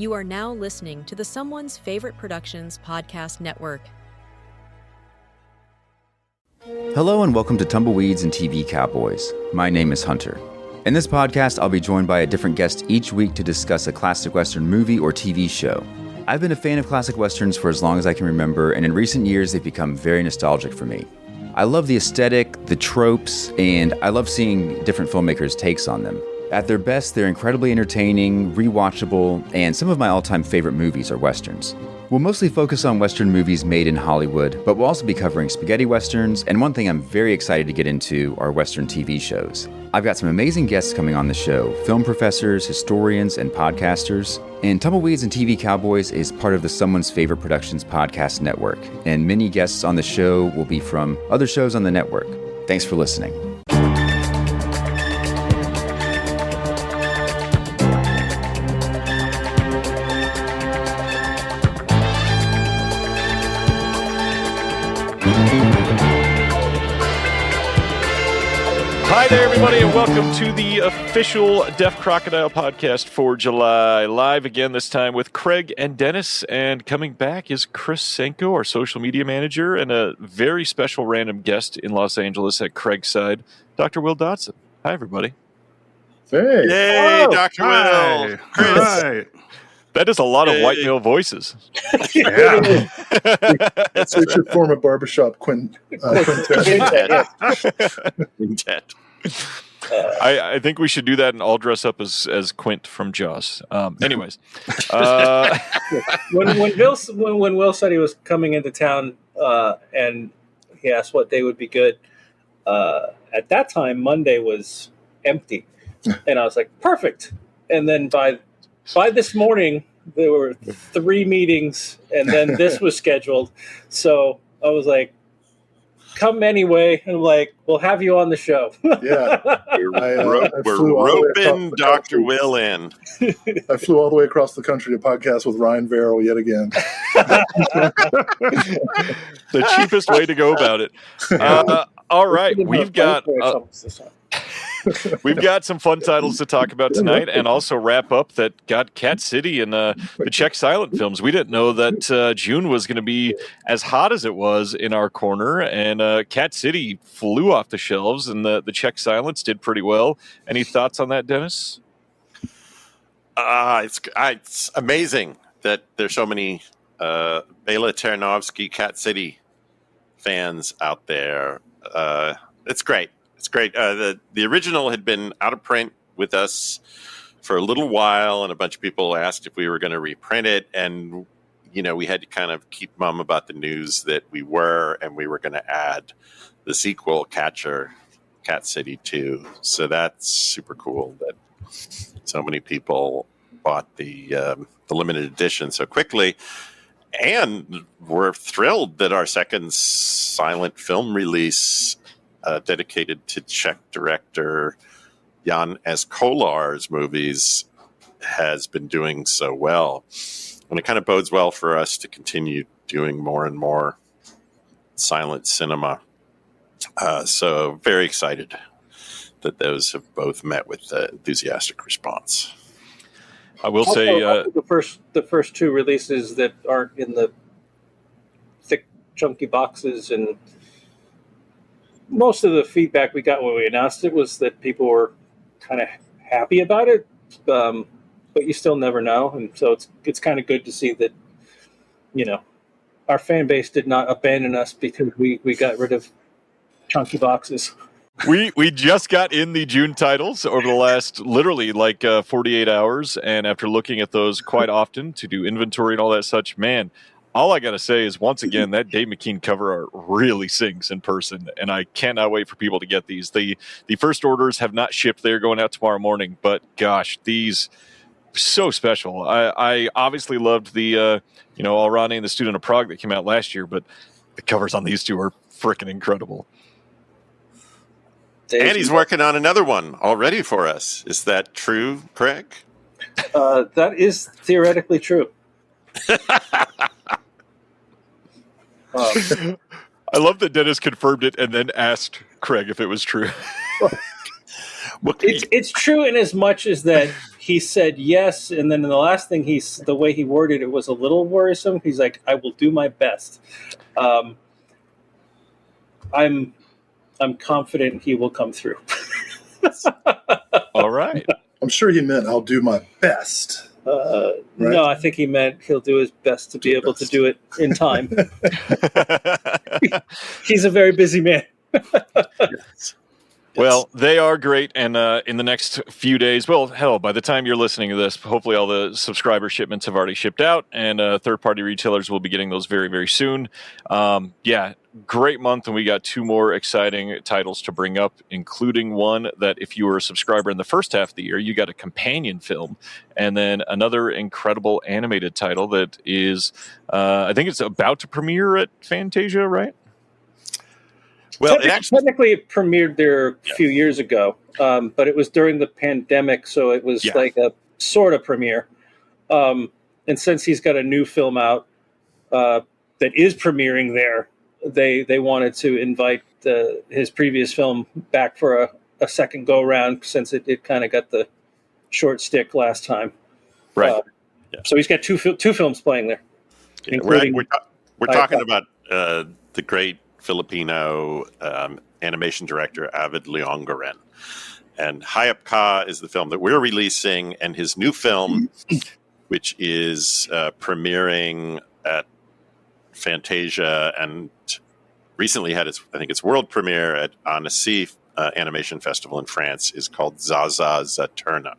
You are now listening to the Someone's Favorite Productions podcast network. Hello and welcome to Tumbleweeds and TV Cowboys. My name is Hunter. In this podcast, I'll be joined by a different guest each week to discuss a classic Western movie or TV show. I've been a fan of classic Westerns for as long as I can remember, and in recent years, they've become very nostalgic for me. I love the aesthetic, the tropes, and I love seeing different filmmakers' takes on them. At their best, they're incredibly entertaining, rewatchable, and some of my all-time favorite movies are Westerns. We'll mostly focus on Western movies made in Hollywood, but we'll also be covering spaghetti Westerns, and one thing I'm very excited to get into are Western TV shows. I've got some amazing guests coming on the show, film professors, historians, and podcasters. And Tumbleweeds and TV Cowboys is part of the Someone's Favorite Productions podcast network, and many guests on the show will be from other shows on the network. Thanks for listening. Hi there, everybody, and welcome to the official Deaf Crocodile podcast for July. Live again this time with Craig and Dennis, and coming back is Chris Senko, our social media manager, and a very special random guest in Los Angeles at Craig's side, Dr. Will Dodson. Hi, everybody. Hey, Yay, Dr. Will. Chris. Right. That is a lot of white male voices. Yeah. That's It's your former barbershop quintet. Quintet. I think we should do that and all dress up as Quint from Jaws. Anyways. When Will said he was coming into town and he asked what day would be good, at that time, Monday was empty. And I was like, perfect. And then by this morning, there were 3 meetings, and then this was scheduled. So I was like, come anyway. And I'm like, we'll have you on the show. Yeah. We're roping Dr. Will in. I flew all the way across the country to podcast with Ryan Verrill yet again. The cheapest way to go about it. All right, we've got some fun titles to talk about tonight, and also wrap up that got Cat City and the Czech silent films. We didn't know that June was going to be as hot as it was in our corner, and Cat City flew off the shelves, and the Czech silents did pretty well. Any thoughts on that, Dennis? It's amazing that there's so many Bela Ternovsky Cat City fans out there. It's great. It's great. The original had been out of print with us for a little while, and a bunch of people asked if we were going to reprint it. And, we had to kind of keep mum about the news that we were going to add the sequel, Cat City 2. So that's super cool that so many people bought the limited edition so quickly. And we're thrilled that our second silent film release dedicated to Czech director Jan S. Kolar's movies has been doing so well. And it kind of bodes well for us to continue doing more and more silent cinema. So very excited that those have both met with enthusiastic response. I will say the first 2 releases that aren't in the thick, chunky boxes, and most of the feedback we got when we announced it was that people were kind of happy about it, but you still never know. And so it's kind of good to see that, our fan base did not abandon us because we got rid of chunky boxes. We just got in the June titles over the last literally 48 hours, and after looking at those quite often to do inventory and all that such, man, all I got to say is, once again, that Dave McKean cover art really sings in person, and I cannot wait for people to get these. The first orders have not shipped. They're going out tomorrow morning, but gosh, these so special. I obviously loved the Alrani and the Student of Prague that came out last year, but the covers on these 2 are freaking incredible. And he's working on another one already for us. Is that true, Craig? That is theoretically true. I love that Dennis confirmed it and then asked Craig if it was true. It's true in as much as that he said yes, and then the last thing the way he worded it was a little worrisome. He's like, "I will do my best." I'm confident he will come through. All right. I'm sure he meant I'll do my best. Right? No, I think he meant he'll do his best to be able to do it in time. He's a very busy man. Yes. Well, they are great, and in the next few days, well, hell, by the time you're listening to this, hopefully all the subscriber shipments have already shipped out, and third-party retailers will be getting those very, very soon. Yeah, great month, and we got 2 more exciting titles to bring up, including one that if you were a subscriber in the first half of the year, you got a companion film, and then another incredible animated title that is, I think it's about to premiere at Fantasia, right? Well, technically it premiered there a few years ago, but it was during the pandemic, so it was like a sort of premiere. And since he's got a new film out that is premiering there, they wanted to invite his previous film back for a second go-round, since it kind of got the short stick last time. Right. So he's got two films playing there. Yeah, we're talking about the great Filipino animation director Avid Leongoren, and Hayop Ka is the film that we're releasing, and his new film, which is premiering at Fantasia and recently had its world premiere at Annecy Animation Festival in France, is called Zaza Zaterna.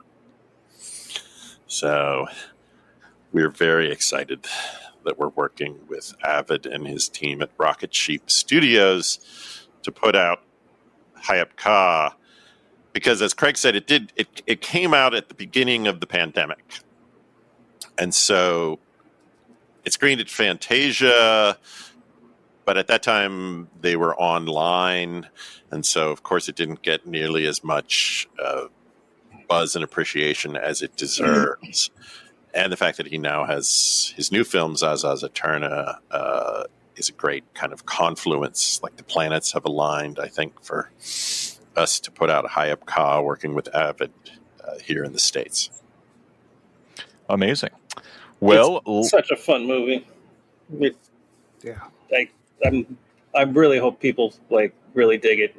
So we're very excited that we're working with Avid and his team at Rocket Sheep Studios to put out Hayop Ka, because as Craig said, it came out at the beginning of the pandemic. And so it screened at Fantasia, but at that time they were online. And so, of course, it didn't get nearly as much buzz and appreciation as it deserves. And the fact that he now has his new film, Zaza Zaterna, is a great kind of confluence. Like the planets have aligned, I think, for us to put out a Hayop Ka working with Avid here in the States. Amazing. Well, it's such a fun movie. I really hope people really dig it.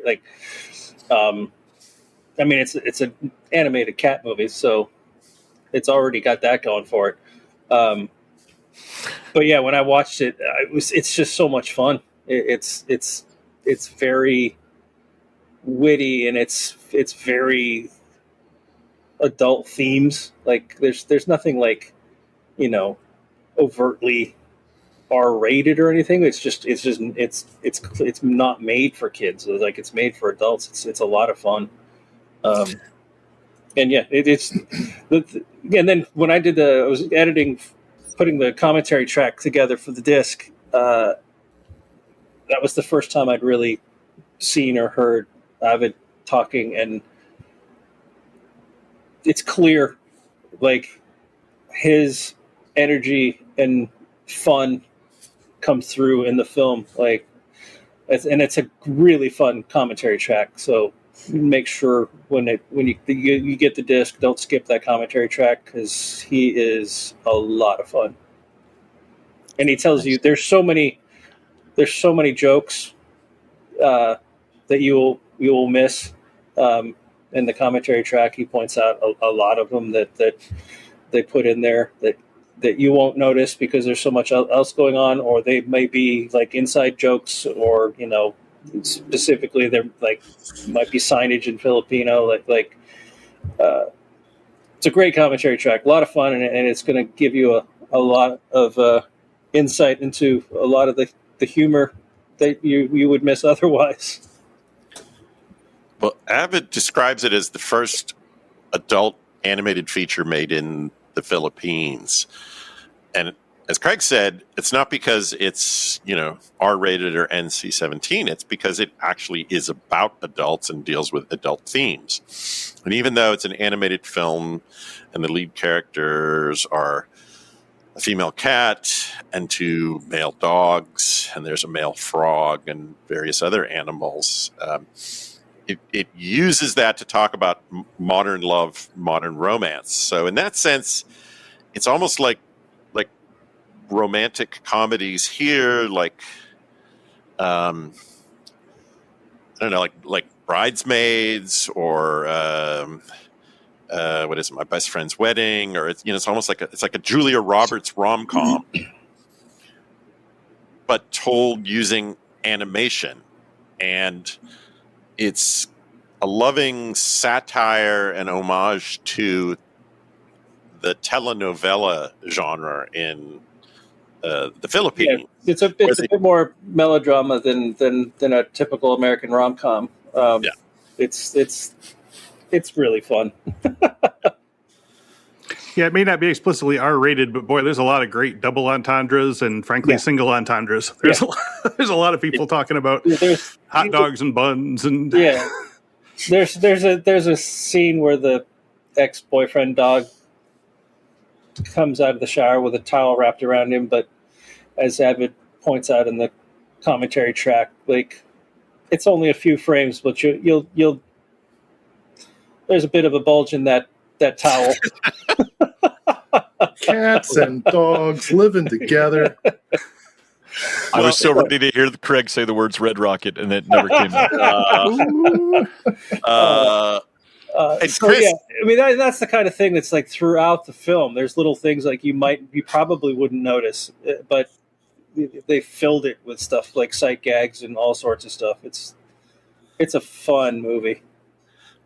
It's an animated cat movie, so it's already got that going for it. But yeah, when I watched it, it's just so much fun. It's very witty, and it's very adult themes. Like there's nothing overtly R-rated or anything. It's not made for kids. It's made for adults. It's a lot of fun. And yeah, and then when I was editing, putting the commentary track together for the disc, that was the first time I'd really seen or heard Avid talking, and it's clear, his energy and fun come through in the film, and it's a really fun commentary track. So make sure when you get the disc, don't skip that commentary track, because he is a lot of fun. And he tells you there's so many jokes that you will miss in the commentary track. He points out a lot of them that they put in there that you won't notice because there's so much else going on, or they may be inside jokes, or specifically there might be signage in Filipino. It's a great commentary track, a lot of fun, and it's going to give you a lot of insight into a lot of the humor that you would miss otherwise. Well, Avid describes it as the first adult animated feature made in the Philippines. And as Craig said, it's not because it's, R-rated or NC-17. It's because it actually is about adults and deals with adult themes. And even though it's an animated film and the lead characters are a female cat and 2 male dogs, and there's a male frog and various other animals, it uses that to talk about modern love, modern romance. So in that sense, it's almost like romantic comedies here, like I don't know, like Bridesmaids, or what is it, My Best Friend's Wedding, or it's almost like a Julia Roberts rom-com, but told using animation, and it's a loving satire and homage to the telenovela genre in the Philippines. Yeah, it's a bit more melodrama than a typical American rom-com. It's really fun. Yeah, it may not be explicitly R-rated, but boy, there's a lot of great double entendres and, frankly, single entendres. There's a lot of people talking about hot dogs and buns, and there's a scene where the ex-boyfriend dog comes out of the shower with a towel wrapped around him, but as Abbott points out in the commentary track, like, it's only a few frames, but you'll there's a bit of a bulge in that towel. Cats and dogs living together. I was so ready to hear Craig say the words Red Rocket, and it never came out. I mean, that's the kind of thing that's like throughout the film. There's little things like you probably wouldn't notice, but they filled it with stuff like sight gags and all sorts of stuff. It's a fun movie.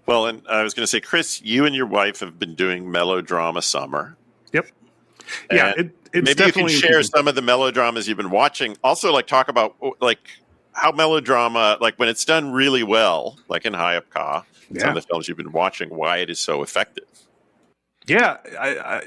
Well, and I was going to say, Chris, you and your wife have been doing melodrama summer. Yep. Yeah, it's maybe definitely, you can share some of the melodramas you've been watching. Also, like, talk about like how melodrama, like when it's done really well, like in Hayop, some of the films you've been watching, why it is so effective. Yeah,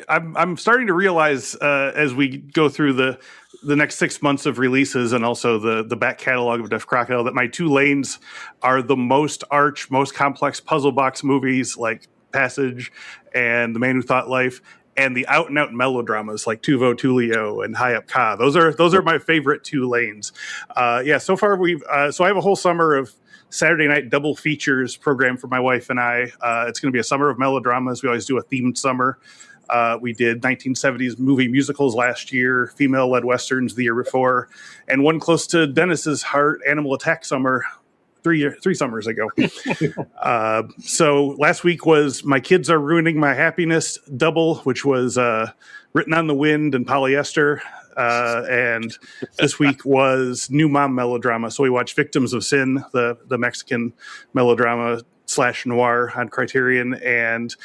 I'm starting to realize as we go through the next 6 months of releases, and also the back catalog of Deaf Crocodile, that my two lanes are the most most complex puzzle box movies like Passage and The Man Who Thought Life, and the out and out melodramas like Tuvo Tulio and Hayop Ka. Those are my favorite two lanes. So far so I have a whole summer of Saturday night double features program for my wife and I. It's going to be a summer of melodramas. We always do a themed summer. We did 1970s movie musicals last year, female-led westerns the year before, and one close to Dennis's heart, Animal Attack Summer, three summers ago. So last week was My Kids Are Ruining My Happiness double, which was Written on the Wind and Polyester. And this week was New Mom melodrama. So we watched Victims of Sin, the Mexican melodrama / noir on Criterion, and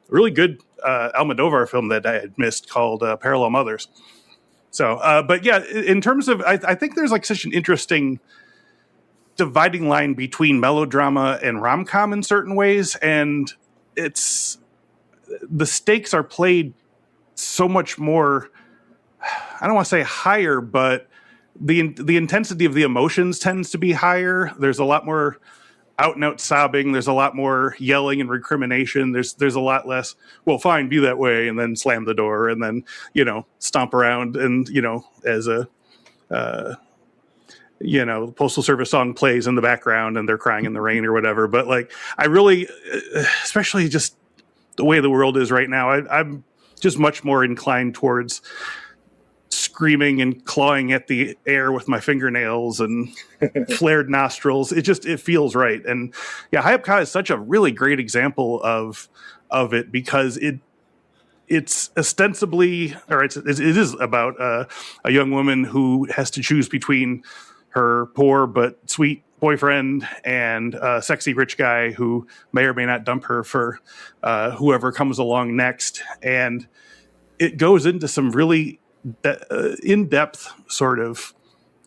really good Almodovar film that I had missed called Parallel Mothers. So, but yeah, in terms of, I think there's like such an interesting dividing line between melodrama and rom-com in certain ways, and the stakes are played so much more, I don't want to say higher, but the intensity of the emotions tends to be higher. There's a lot more out and out sobbing. There's a lot more yelling and recrimination. There's a lot less, well, fine, be that way, and then slam the door, and then, stomp around, and, as a Postal Service song plays in the background and they're crying in the rain or whatever. But like, I really, especially just the way the world is right now, I'm just much more inclined towards screaming and clawing at the air with my fingernails and flared nostrils. It feels right. And yeah, Hayop Ka is such a really great example of it, because it's ostensibly, or it is about a young woman who has to choose between her poor but sweet boyfriend and a sexy rich guy who may or may not dump her for whoever comes along next. And it goes into some really in-depth sort of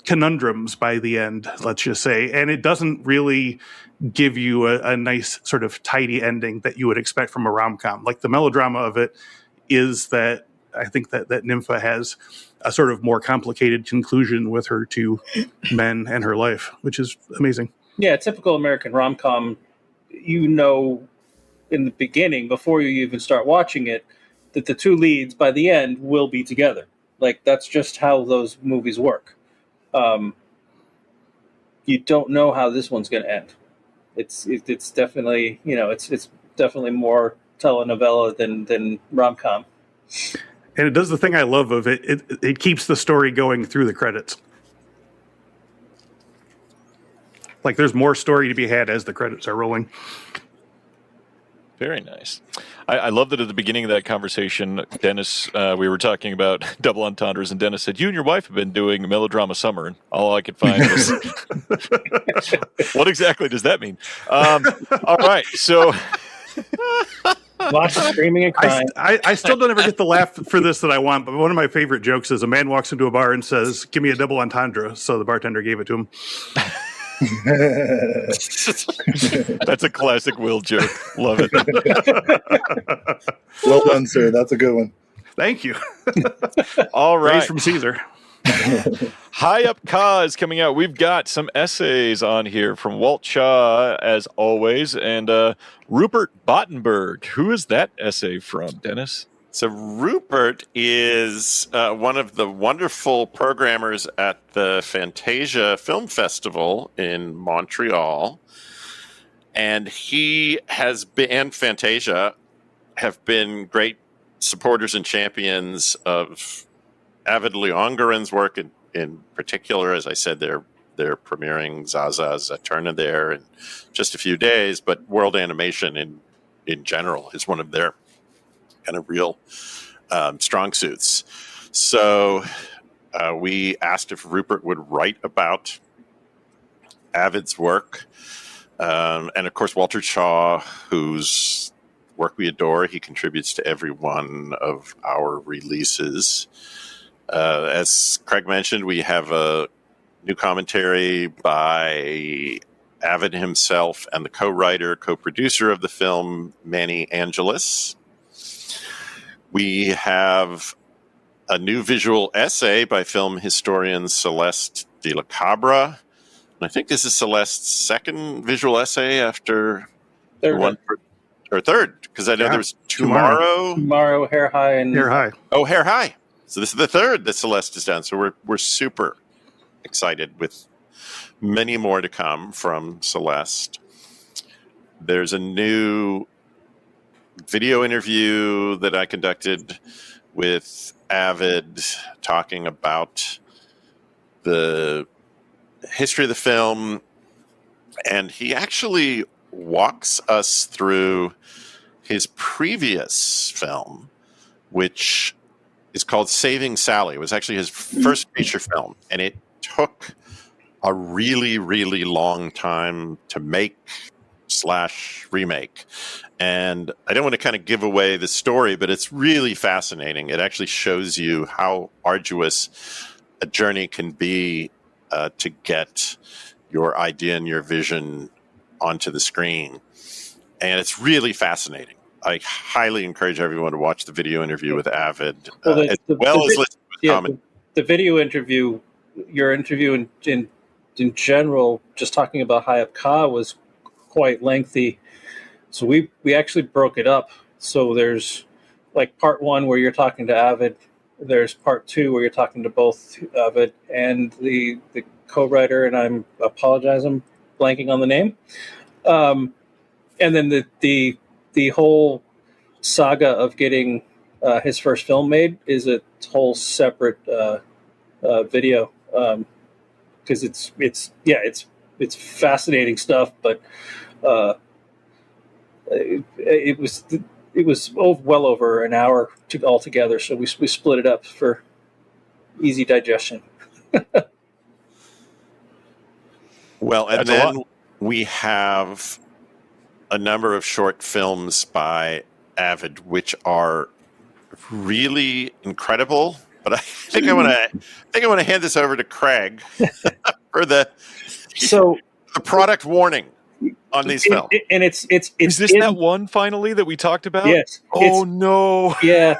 conundrums by the end, let's just say. And it doesn't really give you a nice sort of tidy ending that you would expect from a rom-com. Like, the melodrama of it is that I think that Nympha has a sort of more complicated conclusion with her two men and her life, which is amazing. Yeah, typical American rom-com, in the beginning, before you even start watching it, that the two leads by the end will be together. Like, that's just how those movies work. You don't know how this one's going to end. It's definitely, it's definitely more telenovela than rom-com. And it does the thing I love of it. It keeps the story going through the credits. Like there's more story to be had as the credits are rolling. Very nice. I love that at the beginning of that conversation, Dennis, we were talking about double entendres, and Dennis said, "You and your wife have been doing melodrama summer," and all I could find was, what exactly does that mean? All right, so Lots of screaming and crying. I still don't ever get the laugh for this that I want, but one of my favorite jokes is a man walks into a bar and says, "Give me a double entendre," so the bartender gave it to him. That's a classic Will joke. Love it. Well done, sir. That's a good one. Thank you. All right. Praise from Caesar. Hayop Ka is coming out. We've got some essays on here from Walt Shaw, as always, and Rupert Bottenberg. Who is that essay from, Dennis? So Rupert is one of the wonderful programmers at the Fantasia Film Festival in Montreal. And he has been, and Fantasia have been great supporters and champions of Avid Leongarin's work in particular. As I said, they're premiering Zaza's Eterna there in just a few days, but world animation in general is one of their kind of real strong suits. So we asked if Rupert would write about Avid's work. And of course, Walter Shaw, whose work we adore, he contributes to every one of our releases. As Craig mentioned, we have a new commentary by Avid himself and the co-writer, co-producer of the film, Manny Angelis. We have a new visual essay by film historian Celeste de la Cabra. And I think this is Celeste's second visual essay after third, because I know there was Tomorrow, Hair High, and Hair High. Oh, Hair High. So this is the third that Celeste has done. So we're super excited with many more to come from Celeste. There's a new video interview that I conducted with Avid talking about the history of the film, and he actually walks us through his previous film, which is called Saving Sally. It was actually his first feature film, and it took a really, really long time to make / remake. And I don't want to kind of give away the story, but it's really fascinating. It actually shows you how arduous a journey can be to get your idea and your vision onto the screen. And it's really fascinating. I highly encourage everyone to watch the video interview with Avid, as listen to his comment. The video interview, your interview in general, just talking about Hayop Ka was quite lengthy. So we actually broke it up. So there's like part one where you're talking to Avid. There's part two where you're talking to both Avid and the co-writer, and I'm blanking on the name. And then the whole saga of getting his first film made is a whole separate video, because it's fascinating stuff, but it was well over an hour altogether, so we split it up for easy digestion. Well, and then we have a number of short films by Avid, which are really incredible. But I think I want to hand this over to Craig for the product warning on these films. And it's is this that one finally that we talked about? Yes. Oh no. Yeah.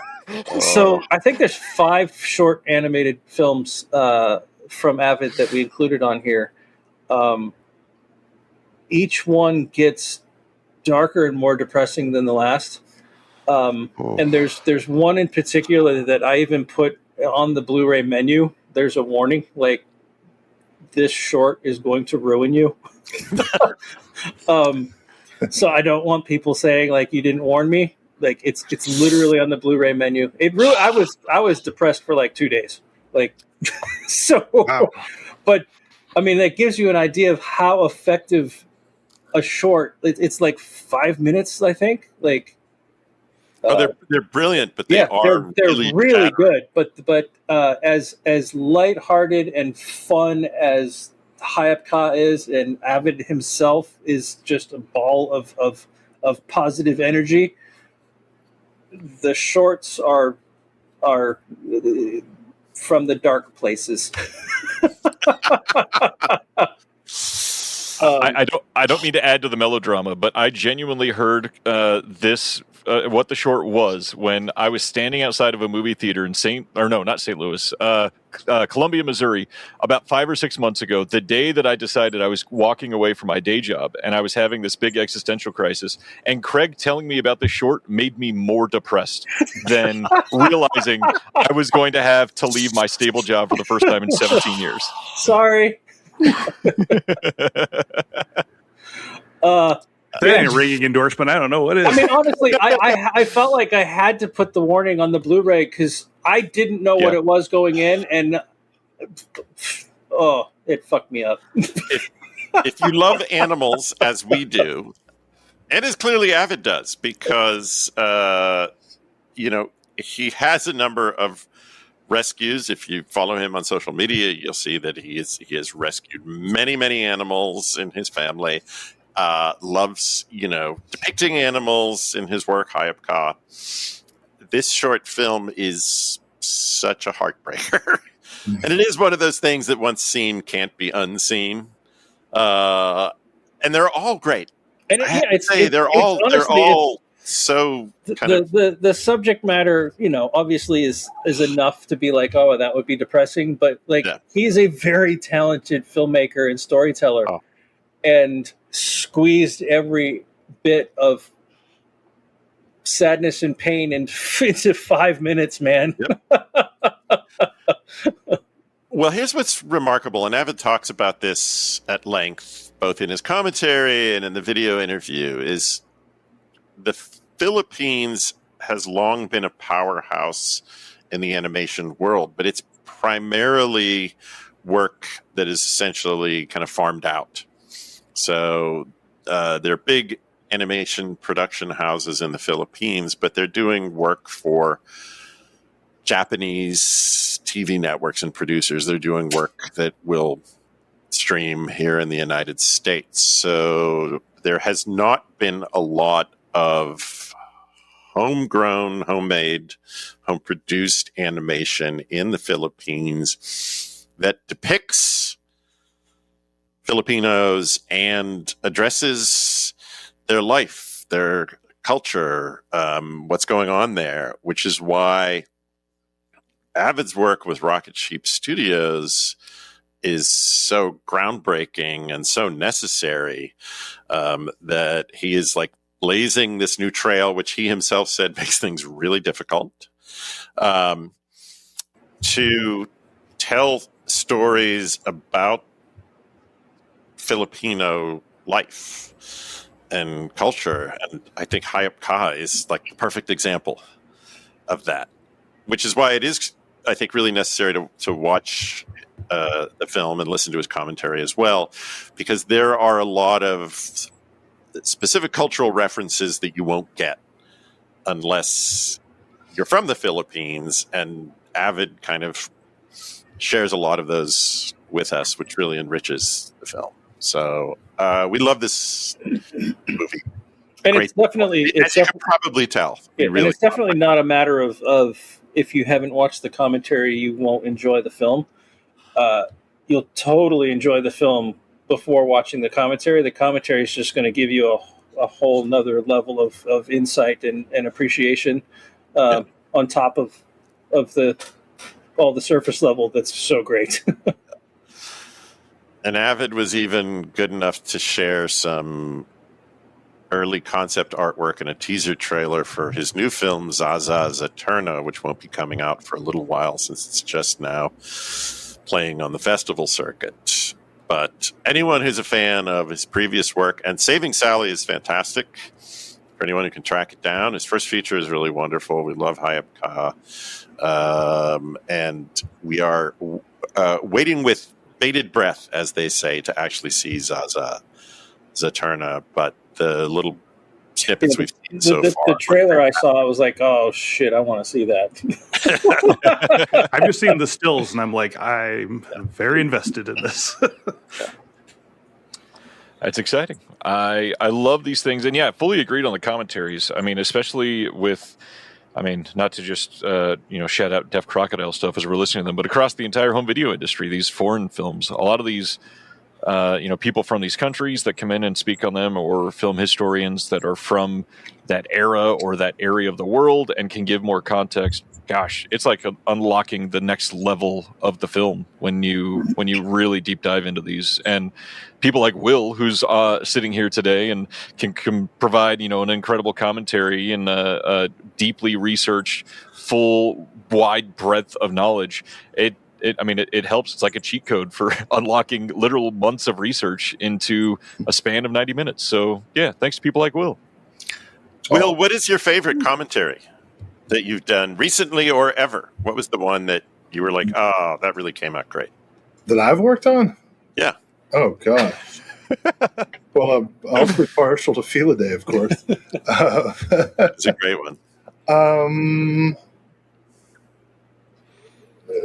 So I think there's 5 short animated films from Avid that we included on here. Each one gets darker and more depressing than the last. And there's one in particular that I even put on the Blu-ray menu. There's a warning, like, this short is going to ruin you. So I don't want people saying like you didn't warn me. Like it's literally on the Blu-ray menu. I was depressed for like 2 days. Like so. Wow. But I mean, that gives you an idea of how effective a short. It's like 5 minutes, I think. Like, they're brilliant, but they're really good. But as lighthearted and fun as Hayop is, and Avid himself is just a ball of positive energy. The shorts are from the dark places. I don't mean to add to the melodrama, but I genuinely heard this what the short was when I was standing outside of a movie theater in Columbia, Missouri, about 5 or 6 months ago, the day that I decided I was walking away from my day job and I was having this big existential crisis. And Craig telling me about the short made me more depressed than realizing I was going to have to leave my stable job for the first time in 17 years. Sorry. That ain't a ringing endorsement. I don't know what is. I mean, honestly, I felt like I had to put the warning on the Blu-ray because I didn't know what it was going in, and it fucked me up. If you love animals as we do, and as clearly Avid does, because he has a number of rescues. If you follow him on social media, you'll see that he has rescued many, many animals in his family. Loves, depicting animals in his work, Hayop. This short film is such a heartbreaker. And it is one of those things that once seen can't be unseen. And they're all great. And they're all so the subject matter, obviously is enough to be like, oh, that would be depressing. But he's a very talented filmmaker and storyteller. Oh. And squeezed every bit of sadness and pain into 5 minutes, man. Yep. Well, here's what's remarkable, and Avid talks about this at length, both in his commentary and in the video interview, is the Philippines has long been a powerhouse in the animation world, but it's primarily work that is essentially kind of farmed out. So they're big animation production houses in the Philippines, but they're doing work for Japanese TV networks and producers. They're doing work that will stream here in the United States. So there has not been a lot of homegrown, homemade, home-produced animation in the Philippines that depicts Filipinos and addresses their life, their culture, what's going on there, which is why Avid's work with Rocket Sheep Studios is so groundbreaking and so necessary, that he is like blazing this new trail, which he himself said makes things really difficult, to tell stories about Filipino life and culture. And I think Hayop is like the perfect example of that, which is why it is, I think, really necessary to watch the film and listen to his commentary as well, because there are a lot of specific cultural references that you won't get unless you're from the Philippines, and Avid kind of shares a lot of those with us, which really enriches the film. So we love this movie. And it's definitely, you can probably tell. Yeah, really, and it's definitely not a matter of if you haven't watched the commentary, you won't enjoy the film. You'll totally enjoy the film before watching the commentary. The commentary is just going to give you a whole nother level of insight and appreciation on top of all the surface level. That's so great. And Avid was even good enough to share some early concept artwork and a teaser trailer for his new film, Zaza Zaterna, which won't be coming out for a little while since it's just now playing on the festival circuit. But anyone who's a fan of his previous work, and Saving Sally is fantastic for anyone who can track it down. His first feature is really wonderful. We love Hayop, and we are waiting with bated breath, as they say, to actually see Zaterna. But the little snippets we've seen so far. The trailer I saw, I was like, oh shit, I want to see that. I've just seen the stills, and I'm like, I'm very invested in this. It's exciting. I love these things, and yeah, fully agreed on the commentaries. I mean, especially with, not to just shout out Deaf Crocodile stuff as we're listening to them, but across the entire home video industry, these foreign films, a lot of these, people from these countries that come in and speak on them, or film historians that are from that era or that area of the world and can give more context. Gosh, it's like unlocking the next level of the film when you really deep dive into these. And people like Will, who's sitting here today and can provide an incredible commentary and a deeply researched, full, wide breadth of knowledge. It helps. It's like a cheat code for unlocking literal months of research into a span of 90 minutes. So yeah, thanks to people like Will. Will, what is your favorite commentary that you've done recently or ever? What was the one that you were like, oh, that really came out great? That I've worked on? Yeah. Oh, God. Well, I'm awfully partial to Felidae, of course. It's a great one.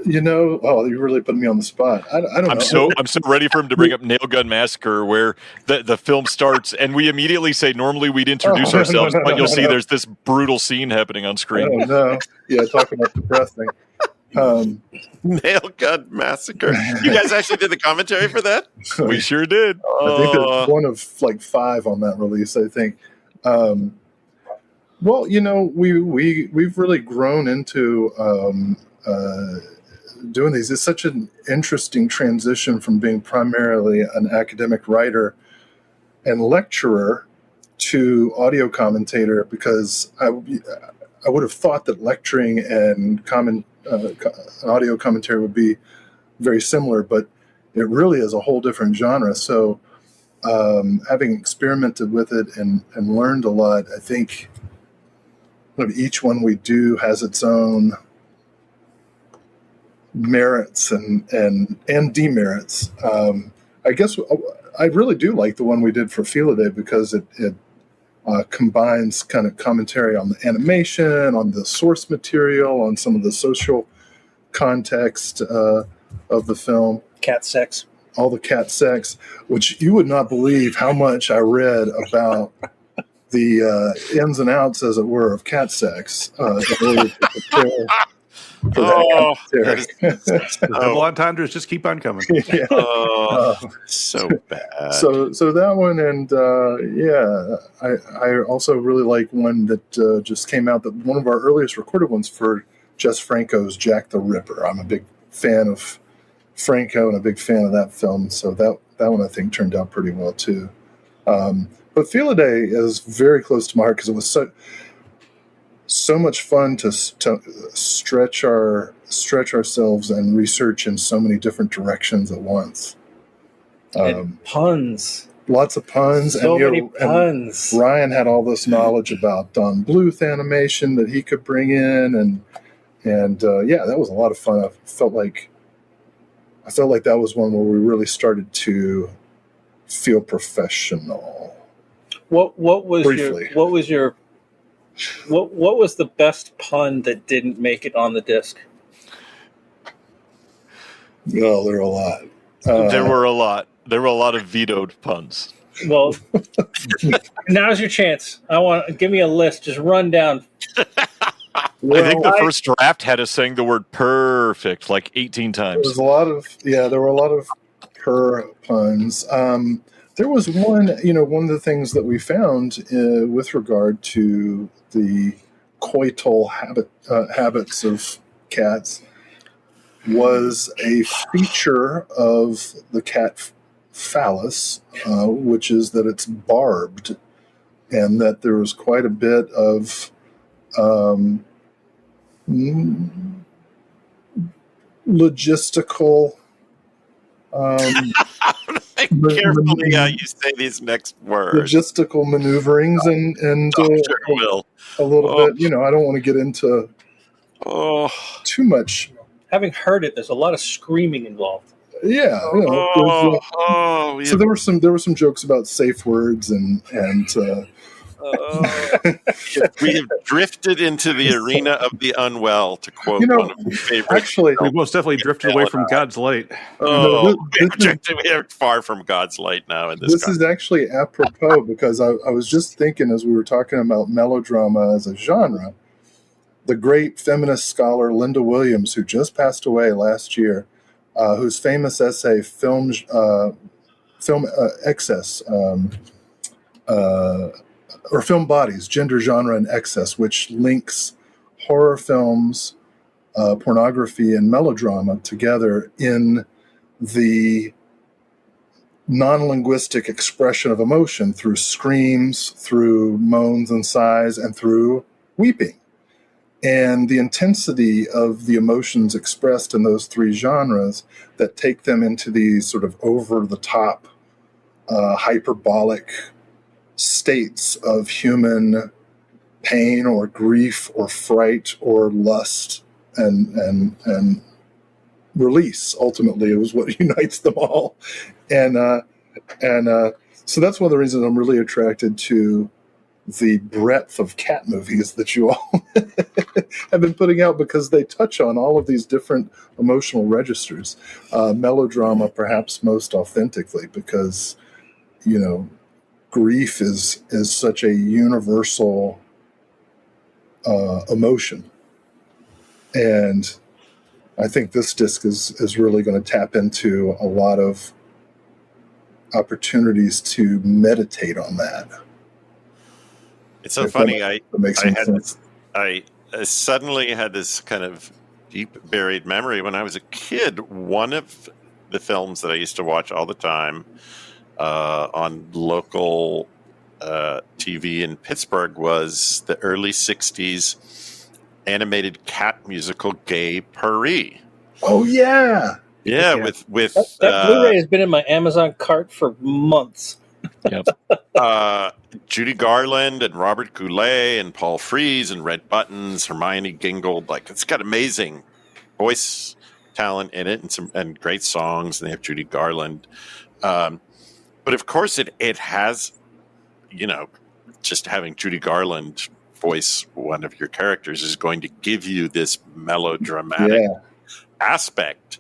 You really put me on the spot. I don't know. I'm so ready for him to bring up Nail Gun Massacre, where the film starts and we immediately say, normally we'd introduce ourselves, but you'll see there's this brutal scene happening on screen. Oh, no. Yeah, talking about depressing. Nail Gun Massacre. You guys actually did the commentary for that? We sure did. I think there's one of like 5 on that release, I think. We've really grown into doing these. It's such an interesting transition from being primarily an academic writer and lecturer to audio commentator, because I would have thought that lecturing and audio commentary would be very similar, but it really is a whole different genre. So having experimented with it and learned a lot, I think each one we do has its own merits and demerits. I guess I really do like the one we did for Felidae, because it combines kind of commentary on the animation, on the source material, on some of the social context of the film. Cat sex. All the cat sex, which you would not believe how much I read about the ins and outs, as it were, of cat sex in order to prepare for that. Double entendres just keep on coming. Yeah. So bad. So that one, and I also really like one that just came out, that one of our earliest recorded ones for Jess Franco's Jack the Ripper. I'm a big fan of Franco and a big fan of that film, so that one I think turned out pretty well too. But Felidae is very close to my heart, because it was so much fun to stretch ourselves and research in so many different directions at once. And puns. Lots of puns. So many puns. And Ryan had all this knowledge about Don Bluth animation that he could bring in, and that was a lot of fun. I felt like that was one where we really started to feel professional. What was Briefly. what was the best pun that didn't make it on the disc? Well, there are a lot. There were a lot. There were a lot of vetoed puns. Well, now's your chance. Give me a list. Just run down. I think the first draft had us saying the word perfect like 18 times. There were a lot of per puns. There was one of the things that we found with regard to the coital habits of cats was a feature of the cat phallus, which is that it's barbed, and that there was quite a bit of logistical Carefully how you say these next words. Logistical maneuverings and Sure will. a little bit. I don't want to get into too much. Having heard it, there's a lot of screaming involved. Yeah. So there were some jokes about safe words and we have drifted into the arena of the unwell, to quote one of my favorites. Actually, we most definitely drifted away from God's light. We are far from God's light now. This is actually apropos because I was just thinking as we were talking about melodrama as a genre, the great feminist scholar Linda Williams, who just passed away last year, whose famous essay "Film Excess" or "Film Bodies: Gender, Genre, and Excess," which links horror films, pornography, and melodrama together in the non-linguistic expression of emotion through screams, through moans and sighs, and through weeping. And the intensity of the emotions expressed in those three genres that take them into these sort of over-the-top, hyperbolic states of human pain or grief or fright or lust and release. Ultimately, it was what unites them all. And so that's one of the reasons I'm really attracted to the breadth of cat movies that you all have been putting out, because they touch on all of these different emotional registers. Melodrama, perhaps most authentically, because, grief is such a universal emotion. And I think this disc is really going to tap into a lot of opportunities to meditate on that. It's so funny. I suddenly had this kind of deep buried memory. When I was a kid, one of the films that I used to watch all the time on local TV in Pittsburgh was the early 60s animated cat musical Gay Paris. Oh, yeah. Yeah, with that Blu-ray has been in my Amazon cart for months. Yep. Judy Garland and Robert Goulet and Paul Frees and Red Buttons, Hermione Gingold. It's got amazing voice talent in it and great songs. And they have Judy Garland. But of course it has, just having Judy Garland voice one of your characters is going to give you this melodramatic aspect.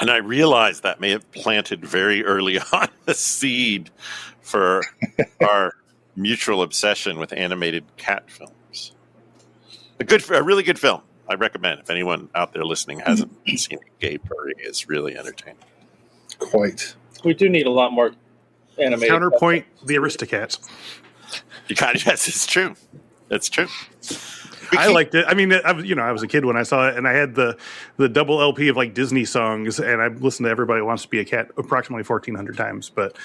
And I realized that may have planted very early on a seed for our mutual obsession with animated cat films. A really good film. I recommend. If anyone out there listening hasn't seen Gay Paris, it's really entertaining. Quite. We do need a lot more animated. Counterpoint: The Aristocats. Yes, it's true. It's true. I liked it. I mean, I was a kid when I saw it, and I had the double LP of Disney songs, and I listened to "Everybody Wants to Be a Cat" approximately 1,400 times. But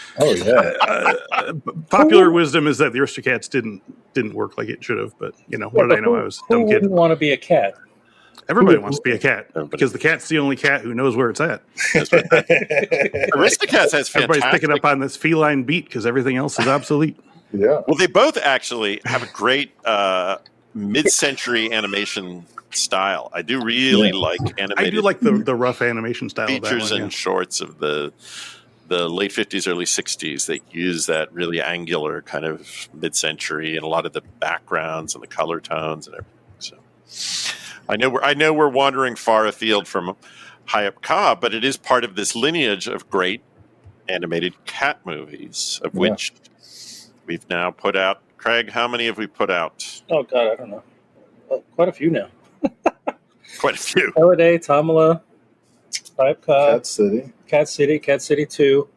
popular wisdom is that the Aristocats didn't work like it should have. But what did I know? I was a dumb kid. Who wouldn't want to be a cat? Everybody wants to be a cat because the cat's the only cat who knows where it's at. Aristocats has fantastic. Everybody's picking up on this feline beat because everything else is obsolete. Yeah. Well, they both actually have a great mid-century animation style. I do really like animated. I do like the rough animation style. Features of that one, and shorts of the late 50s, early 60s. They use that really angular kind of mid-century and a lot of the backgrounds and the color tones and everything. So I know we're wandering far afield from Hayop Ka, but it is part of this lineage of great animated cat movies, of which we've now put out. Craig, how many have we put out? Oh, God, I don't know. Quite a few now. Quite a few. Holiday, Tamala, Hayop Ka, Cat City. Cat City 2.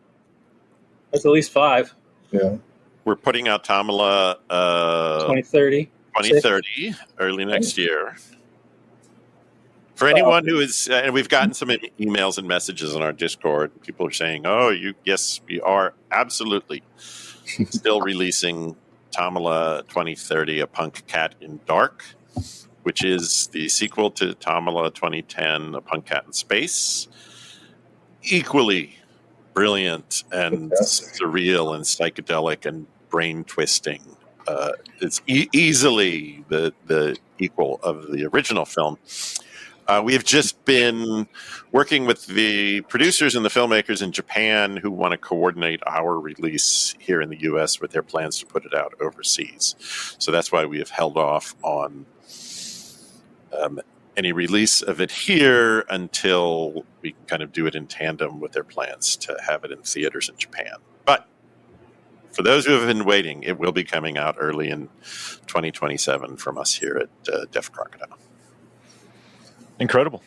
That's at least 5. Yeah. We're putting out Tamala 2030. Early next year. For anyone who is, and we've gotten some emails and messages on our Discord. People are saying, yes, we are absolutely still releasing Tamala 2030, A Punk Cat in Dark, which is the sequel to Tamala 2010, A Punk Cat in Space. equally brilliant and Fantastic. surreal and psychedelic and brain twisting. It's easily the equal of the original film. We have just been working with the producers and the filmmakers in Japan who want to coordinate our release here in the U.S. with their plans to put it out overseas. So that's why we have held off on any release of it here until we can kind of do it in tandem with their plans to have it in theaters in Japan. But for those who have been waiting, it will be coming out early in 2027 from us here at Deaf Crocodile. Incredible.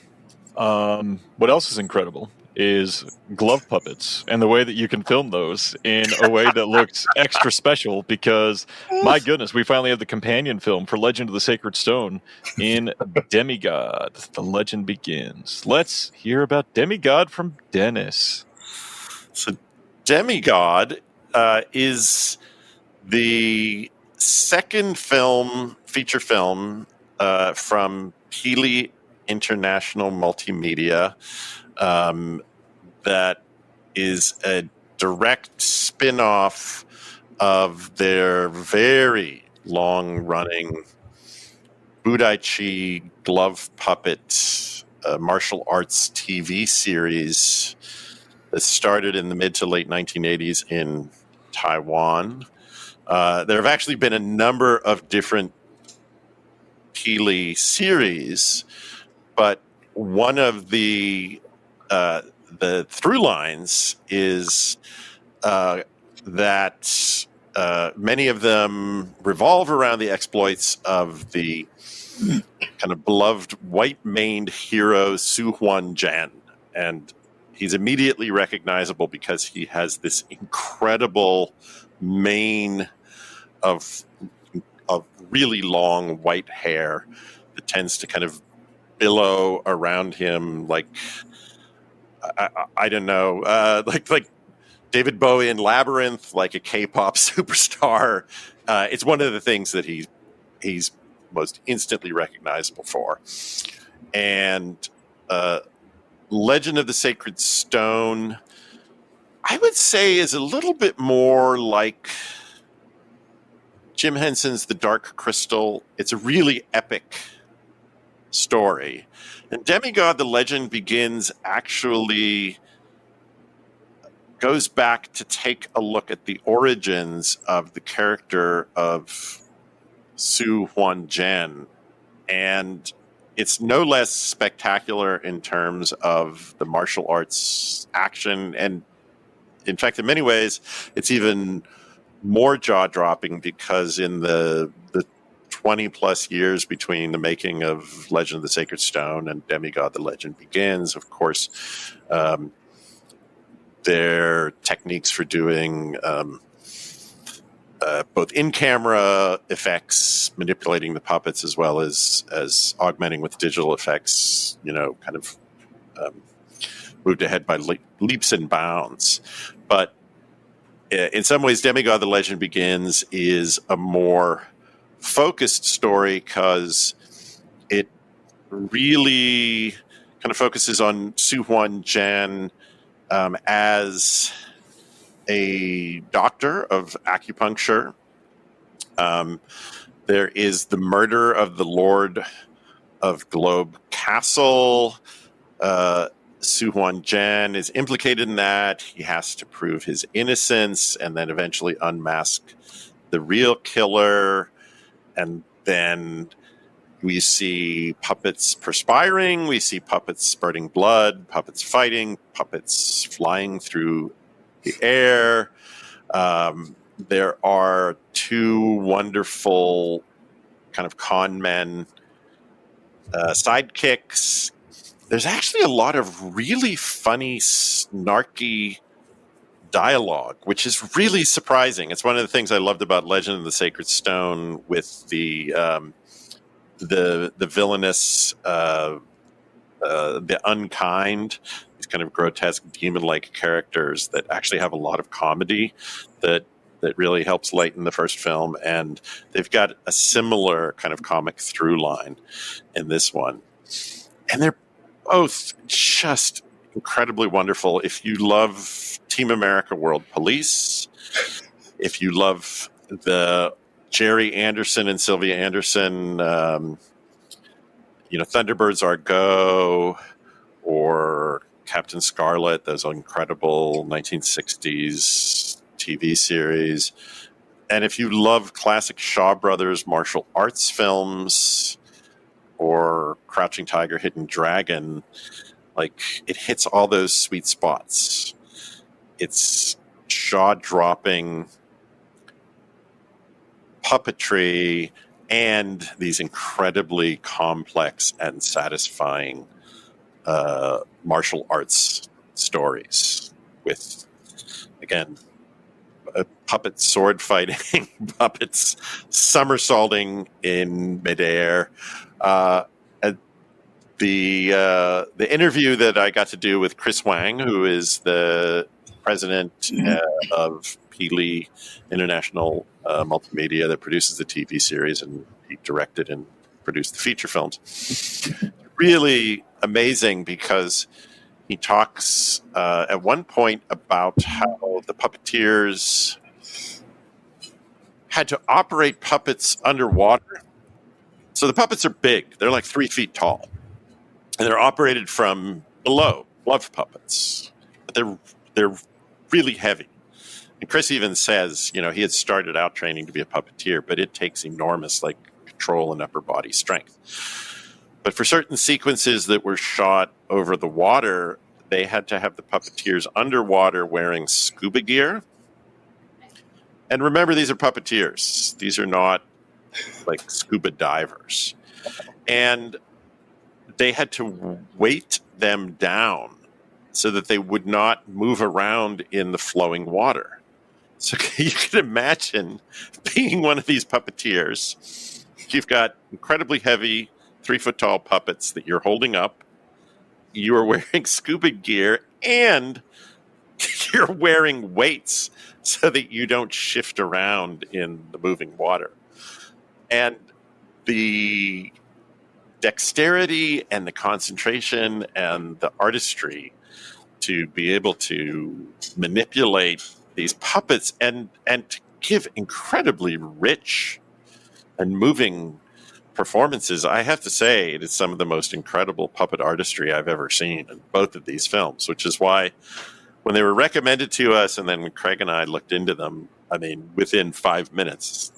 What else is incredible is glove puppets and the way that you can film those in a way that looks extra special because, my goodness, we finally have the companion film for Legend of the Sacred Stone in Demigod. The legend begins. Let's hear about Demigod from Dennis. So Demigod is the second feature film from Healy International Multimedia that is a direct spin-off of their very long-running Budaichi glove puppet martial arts TV series that started in the mid to late 1980s in Taiwan. There have actually been a number of different Healy series, but one of the through lines is that many of them revolve around the exploits of the kind of beloved white-maned hero Su Huan Jan. And he's immediately recognizable because he has this incredible mane of really long white hair that tends to kind of billow around him like I don't know, like David Bowie in Labyrinth, like a K-pop superstar. It's one of the things that he's most instantly recognizable for. And Legend of the Sacred Stone, I would say, is a little bit more like Jim Henson's The Dark Crystal. It's a really epic story. And Demigod, the legend begins, actually goes back to take a look at the origins of the character of Su Huan Jan. And it's no less spectacular in terms of the martial arts action. And in fact, in many ways, it's even more jaw-dropping because in the 20 plus years between the making of Legend of the Sacred Stone and Demigod, the Legend Begins, of course, their techniques for doing both in-camera effects, manipulating the puppets, as well as augmenting with digital effects, kind of moved ahead by leaps and bounds. But in some ways, Demigod, the Legend Begins is a more focused story because it really kind of focuses on Su Huan Jan as a doctor of acupuncture. There is the murder of the Lord of Globe Castle. Su Huan Jan is implicated in that. He has to prove his innocence and then eventually unmask the real killer. And then we see puppets perspiring, we see puppets spurting blood, puppets fighting, puppets flying through the air. There are two wonderful kind of con men sidekicks. There's actually a lot of really funny, snarky dialogue, which is really surprising. It's one of the things I loved about Legend of the Sacred Stone with the villainous, the unkind, these kind of grotesque demon-like characters that actually have a lot of comedy that really helps lighten the first film. And they've got a similar kind of comic through line in this one. And they're both just incredibly wonderful. If you love Team America World Police, if you love the Jerry Anderson and Sylvia Anderson, Thunderbirds Are Go, or Captain Scarlet, those incredible 1960s TV series. And if you love classic Shaw Brothers martial arts films or Crouching Tiger, Hidden Dragon, like, it hits all those sweet spots. It's jaw-dropping puppetry and these incredibly complex and satisfying martial arts stories with, again, puppet sword fighting, puppets somersaulting in midair. The interview that I got to do with Chris Wang, who is the president of Peely International Multimedia that produces the TV series, and he directed and produced the feature films. Really amazing, because he talks at one point about how the puppeteers had to operate puppets underwater. So the puppets are big. They're like 3 feet tall. And they're operated from below, glove puppets. But they're really heavy. And Chris even says, he had started out training to be a puppeteer, but it takes enormous control and upper body strength. But for certain sequences that were shot over the water, they had to have the puppeteers underwater wearing scuba gear. And remember, these are puppeteers. These are not like scuba divers. And they had to weight them down so that they would not move around in the flowing water. So you can imagine being one of these puppeteers. You've got incredibly heavy 3-foot-tall puppets that you're holding up. You are wearing scuba gear and you're wearing weights so that you don't shift around in the moving water. And the dexterity and the concentration and the artistry to be able to manipulate these puppets and to give incredibly rich and moving performances. I have to say, it is some of the most incredible puppet artistry I've ever seen in both of these films, which is why when they were recommended to us and then when Craig and I looked into them, I mean, within 5 minutes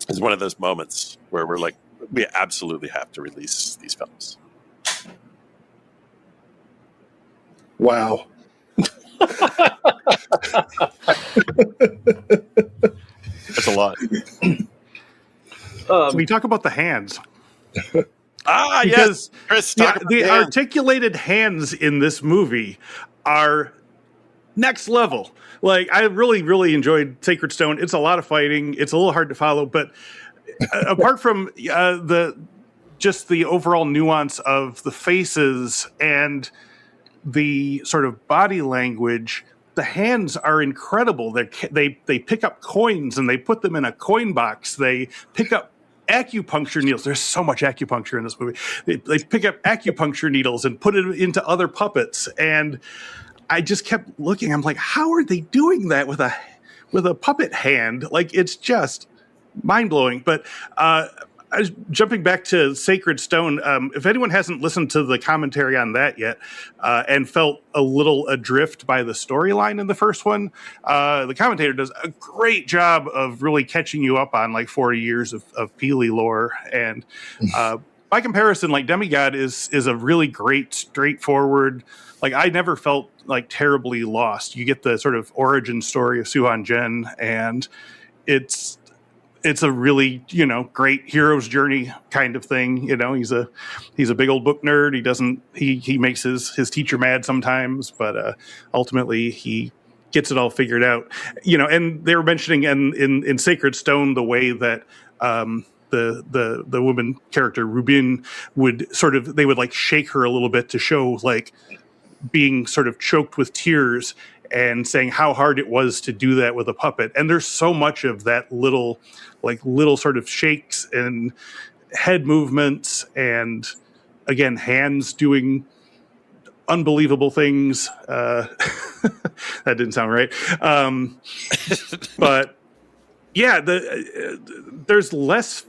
is one of those moments where we're like, we absolutely have to release these films. Wow. That's a lot. So we talk about the hands. Yes, Chris, the articulated hands in this movie are next level. Like, I really, really enjoyed Sacred Stone. It's a lot of fighting. It's a little hard to follow, but apart from the overall nuance of the faces and the sort of body language, the hands are incredible. They pick up coins and they put them in a coin box. They pick up acupuncture needles. There's so much acupuncture in this movie. They pick up acupuncture needles and put it into other puppets. And I just kept looking. I'm like, how are they doing that with a puppet hand? Like, it's just mind blowing. But jumping back to Sacred Stone, if anyone hasn't listened to the commentary on that yet and felt a little adrift by the storyline in the first one, the commentator does a great job of really catching you up on like 40 years of Peely lore. And by comparison, like Demigod is a really great, straightforward. Like, I never felt like terribly lost. You get the sort of origin story of Suhan Jen, and it's a really, great hero's journey kind of thing. He's a big old book nerd. He makes his teacher mad sometimes, but ultimately he gets it all figured out. And they were mentioning in Sacred Stone the way that the woman character Rubin they would like shake her a little bit to show like being sort of choked with tears and saying how hard it was to do that with a puppet. And there's so much of that little sort of shakes and head movements and, again, hands doing unbelievable things. That didn't sound right. But yeah, there's less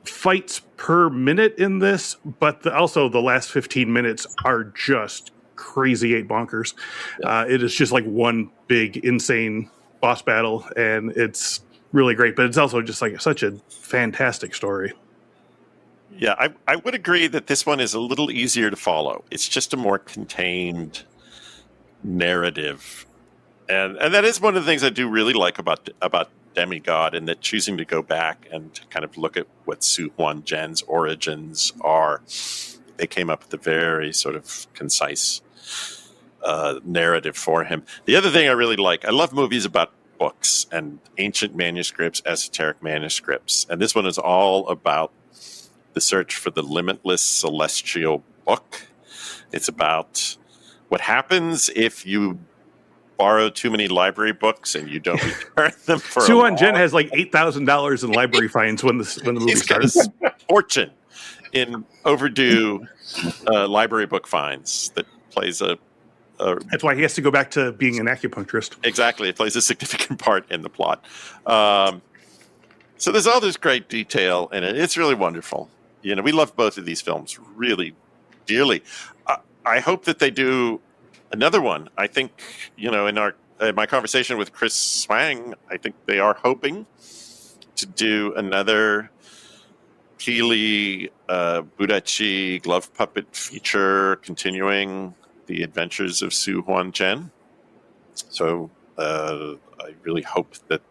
fights per minute in this, but also the last 15 minutes are just crazy 8 bonkers. It is just like one big insane boss battle, and it's really great, but it's also just like such a fantastic story. Yeah, I would agree that this one is a little easier to follow. It's just a more contained narrative. And that is one of the things I do really like about Demigod, and that choosing to go back and kind of look at what Su Huan Zhen's origins are. They came up with a very sort of concise narrative for him. The other thing I really like, I love movies about books and ancient manuscripts, esoteric manuscripts. And this one is all about the search for the limitless celestial book. It's about what happens if you borrow too many library books and you don't return them for Su Huan Zhen has like $8,000 in library fines when the movie He's got starts. a fortune in overdue library book fines that plays That's why he has to go back to being an acupuncturist. exactly, it plays a significant part in the plot. So there's all this great detail in it. It's really wonderful. You know, we love both of these films really dearly. I hope that they do another one. I think, you know, in my conversation with Chris Swang, I think they are hoping to do another Keeley Budachi glove puppet feature continuing the adventures of Su Huan Zhen. So I really hope that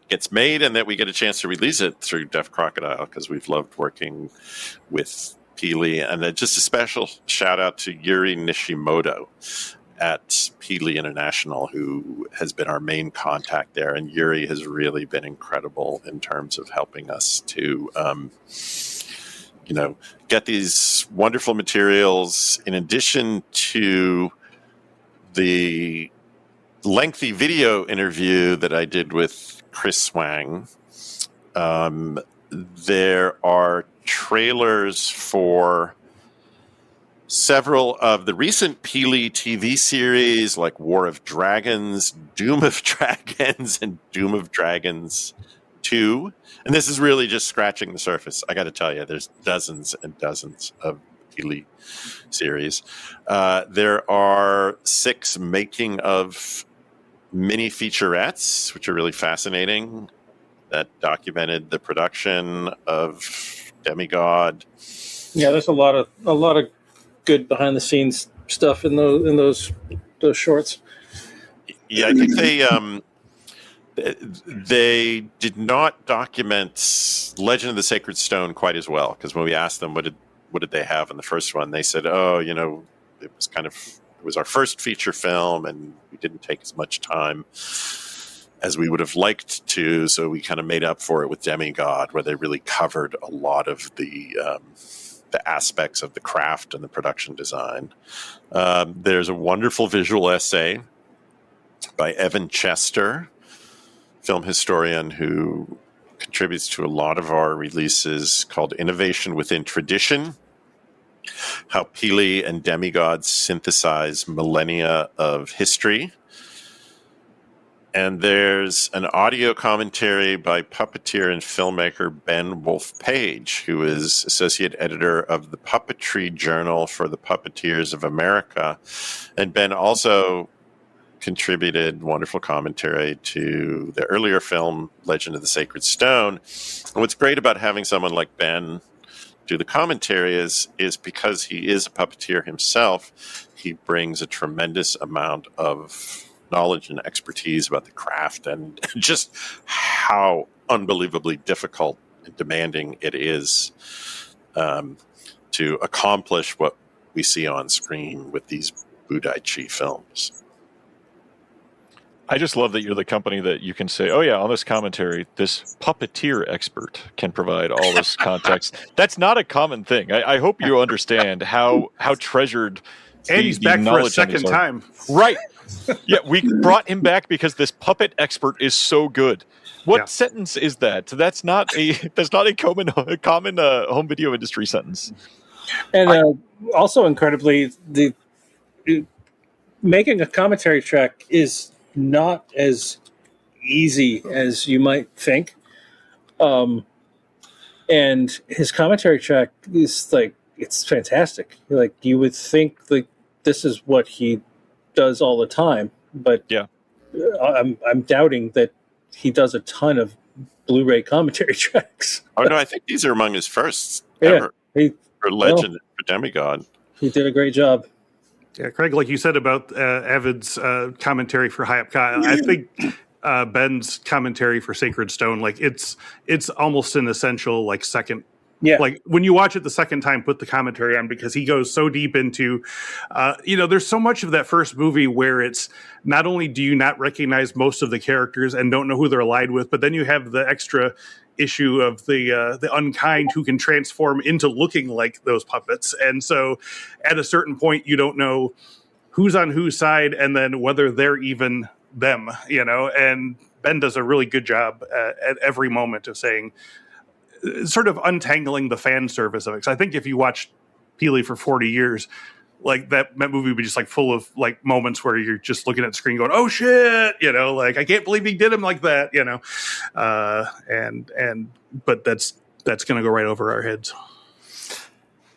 gets made and that we get a chance to release it through Deaf Crocodile, because we've loved working with Peely. And just a special shout out to Yuri Nishimoto at Peely International, who has been our main contact there. And Yuri has really been incredible in terms of helping us to, get these wonderful materials, in addition to the lengthy video interview that I did with Chris Swang. There are trailers for several of the recent Peely TV series, like War of Dragons, Doom of Dragons, and Doom of Dragons 2. And this is really just scratching the surface. I got to tell you, there's dozens and dozens of Peely series. There are 6 making of mini featurettes, which are really fascinating, that documented the production of Demigod. Yeah, there's a lot of good behind the scenes stuff in those shorts. Yeah, I think they did not document Legend of the Sacred Stone quite as well, because when we asked them what did they have in the first one, they said, it was our first feature film, and we didn't take as much time as we would have liked to, so we kind of made up for it with Demigod, where they really covered a lot of the aspects of the craft and the production design. There's a wonderful visual essay by Evan Chester, film historian who contributes to a lot of our releases, called Innovation Within Tradition: How Peely and Demigod Synthesize Millennia of History. And there's an audio commentary by puppeteer and filmmaker Ben Wolfe-Page, who is associate editor of the Puppetry Journal for the Puppeteers of America. And Ben also contributed wonderful commentary to the earlier film, Legend of the Sacred Stone. And what's great about having someone like Ben do the commentary is because he is a puppeteer himself, he brings a tremendous amount of knowledge and expertise about the craft and just how unbelievably difficult and demanding it is to accomplish what we see on screen with these Budaichi films. I just love that you're the company that you can say, oh yeah, on this commentary, this puppeteer expert can provide all this context. That's not a common thing. I hope you understand how treasured. And he's back for a second time. Right. Yeah, we brought him back because this puppet expert is so good. What sentence is that? That's not a common home video industry sentence. And also incredibly, making a commentary track is not as easy as you might think. And his commentary track is like, it's fantastic. Like, you would think like this is what he does all the time, but Yeah. I'm doubting that he does a ton of Blu-ray commentary tracks. Oh no, I think these are among his first Yeah, ever he for Legend for Demigod. he did a great job. Yeah, Craig, like you said about Avid's commentary for Hayop, I think Ben's commentary for Sacred Stone, like it's almost an essential like second. Yeah, Like when you watch it the second time, put the commentary on, because he goes so deep into, there's so much of that first movie where it's not only do you not recognize most of the characters and don't know who they're allied with, but then you have the extra issue of the unkind who can transform into looking like those puppets. And so at a certain point, you don't know who's on whose side and then whether they're even them, and Ben does a really good job at every moment of saying, sort of untangling the fan service of it. Because I think if you watched Peely for 40 years, like that movie would be just like full of like moments where you're just looking at the screen going, oh shit, like I can't believe he did him like that, but that's going to go right over our heads.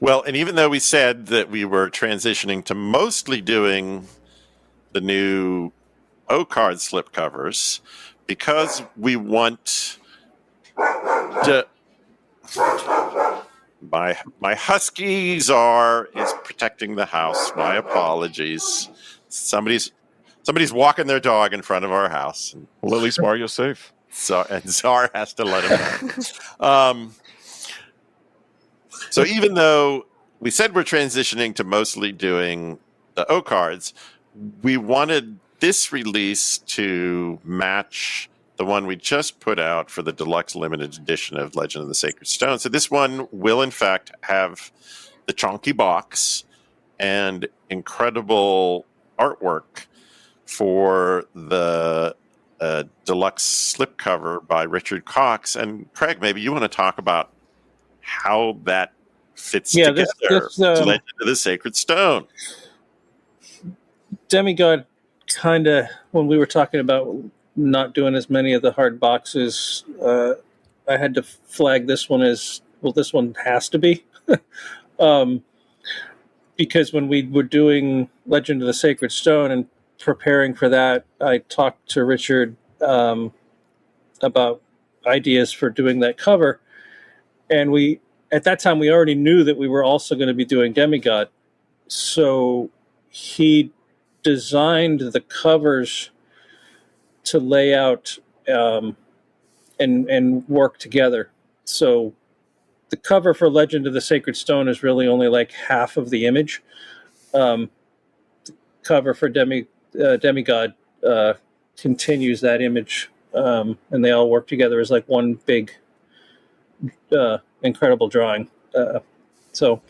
Well, and even though we said that we were transitioning to mostly doing the new O-card slipcovers, because we want to... My husky czar is protecting the house. My apologies. Somebody's walking their dog in front of our house. Well, at least Mario's safe. And Czar has to let him know. So even though we said we're transitioning to mostly doing the O-cards, we wanted this release to match the one we just put out for the deluxe limited edition of Legend of the Sacred Stone. So this one will, in fact, have the chunky box and incredible artwork for the deluxe slipcover by Richard Cox. And Craig, maybe you want to talk about how that fits together this, to Legend of the Sacred Stone. Demigod kind of, when we were talking about not doing as many of the hard boxes, I had to flag this one as, well, this one has to be. Because when we were doing Legend of the Sacred Stone and preparing for that, I talked to Richard about ideas for doing that cover. And at that time, we already knew that we were also going to be doing Demigod. So he designed the covers to lay out and work together. So the cover for Legend of the Sacred Stone is really only like half of the image. The cover for Demigod continues that image, and they all work together as like one big, incredible drawing. So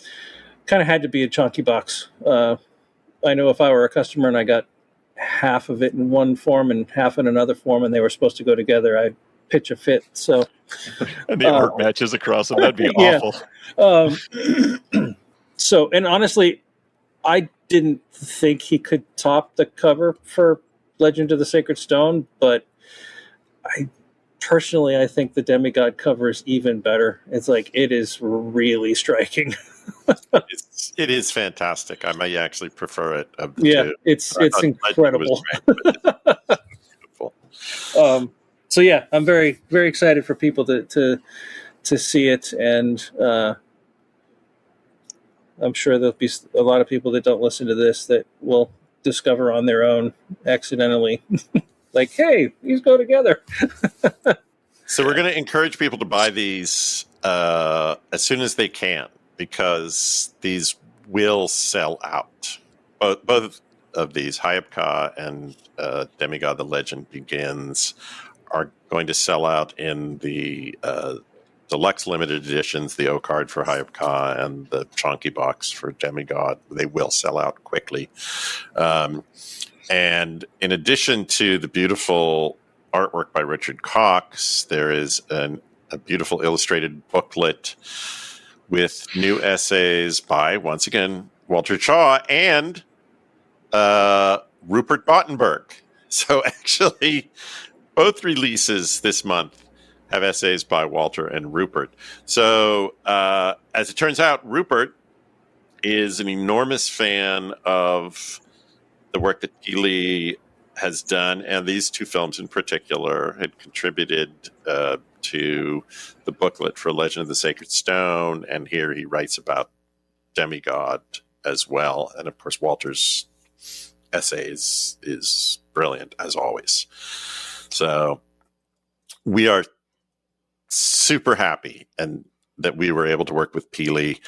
kind of had to be a chunky box. I know if I were a customer and I got half of it in one form and half in another form, and they were supposed to go together, I'd pitch a fit. So, and the art matches across them, that'd be awful. So, and honestly, I didn't think he could top the cover for Legend of the Sacred Stone, but I think the Demigod cover is even better. It's like, it is really striking. It is fantastic. I may actually prefer it. Two. It's incredible. So yeah, I'm very, very excited for people to see it, and I'm sure there'll be a lot of people that don't listen to this that will discover on their own accidentally, like, hey, these go together. So we're going to encourage people to buy these as soon as they can, because these will sell out. Both of these, Hayop and Demigod the Legend Begins, are going to sell out in the deluxe limited editions, the O-card for Hayop and the chunky box for Demigod. They will sell out quickly. And in addition to the beautiful artwork by Richard Cox, there is a beautiful illustrated booklet with new essays by, once again, Walter Chaw and Rupert Bottenberg. So actually, both releases this month have essays by Walter and Rupert. So as it turns out, Rupert is an enormous fan of the work that Keeley has done, and these two films in particular had contributed to the booklet for Legend of the Sacred Stone, and here he writes about Demigod as well. And of course, Walter's essays is brilliant as always. So we are super happy and that we were able to work with Keeley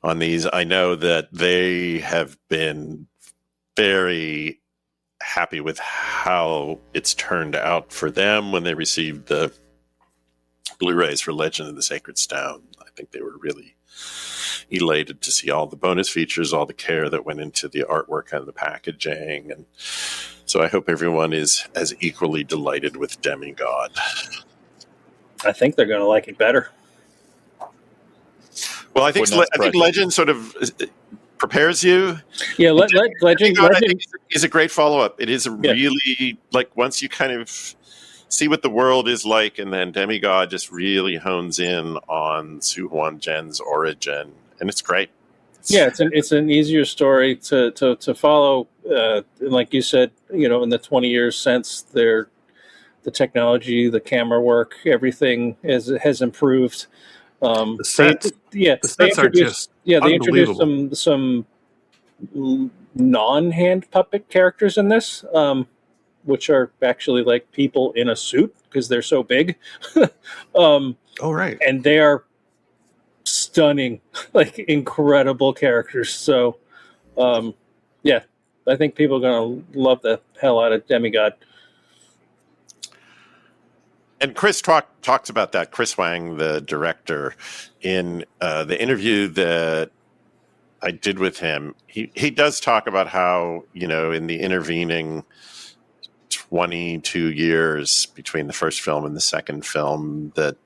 on these. I know that they have been very happy with how it's turned out for them when they received the Blu-rays for Legend of the Sacred Stone. I think they were really elated to see all the bonus features, all the care that went into the artwork and the packaging. And so I hope everyone is as equally delighted with Demigod. I think they're going to like it better. Well, I think Legend sort of prepares you. Yeah, Legend. Demigod, I think, is a great follow-up. It is really, like, once you kind of see what the world is like, and then Demigod just really hones in on Su Huan Zhen's origin, and it's great. It's an easier story to follow. Like you said, in the 20 years since the technology, the camera work, everything has improved. The sets, the sets are just they introduced some non-hand puppet characters in this, which are actually like people in a suit because they're so big. Right, and they are stunning, like incredible characters. So, I think people are going to love the hell out of Demigod. And Chris talks about that. Chris Wang, the director, in the interview that I did with him, he does talk about how, in the intervening 22 years between the first film and the second film, that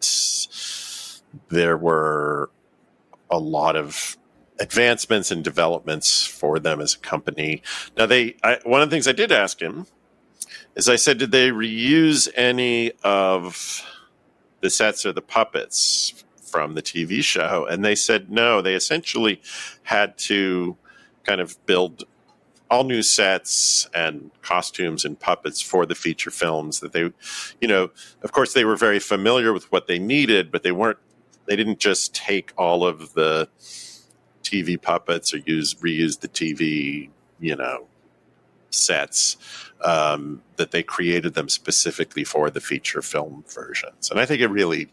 there were a lot of advancements and developments for them as a company. Now, one of the things I did ask him is I said, did they reuse any of the sets or the puppets from the TV show? And they said no. They essentially had to kind of build all new sets and costumes and puppets for the feature films that they, of course they were very familiar with what they needed, but they didn't just take all of the TV puppets or reuse the TV, sets, that they created them specifically for the feature film versions. And I think it really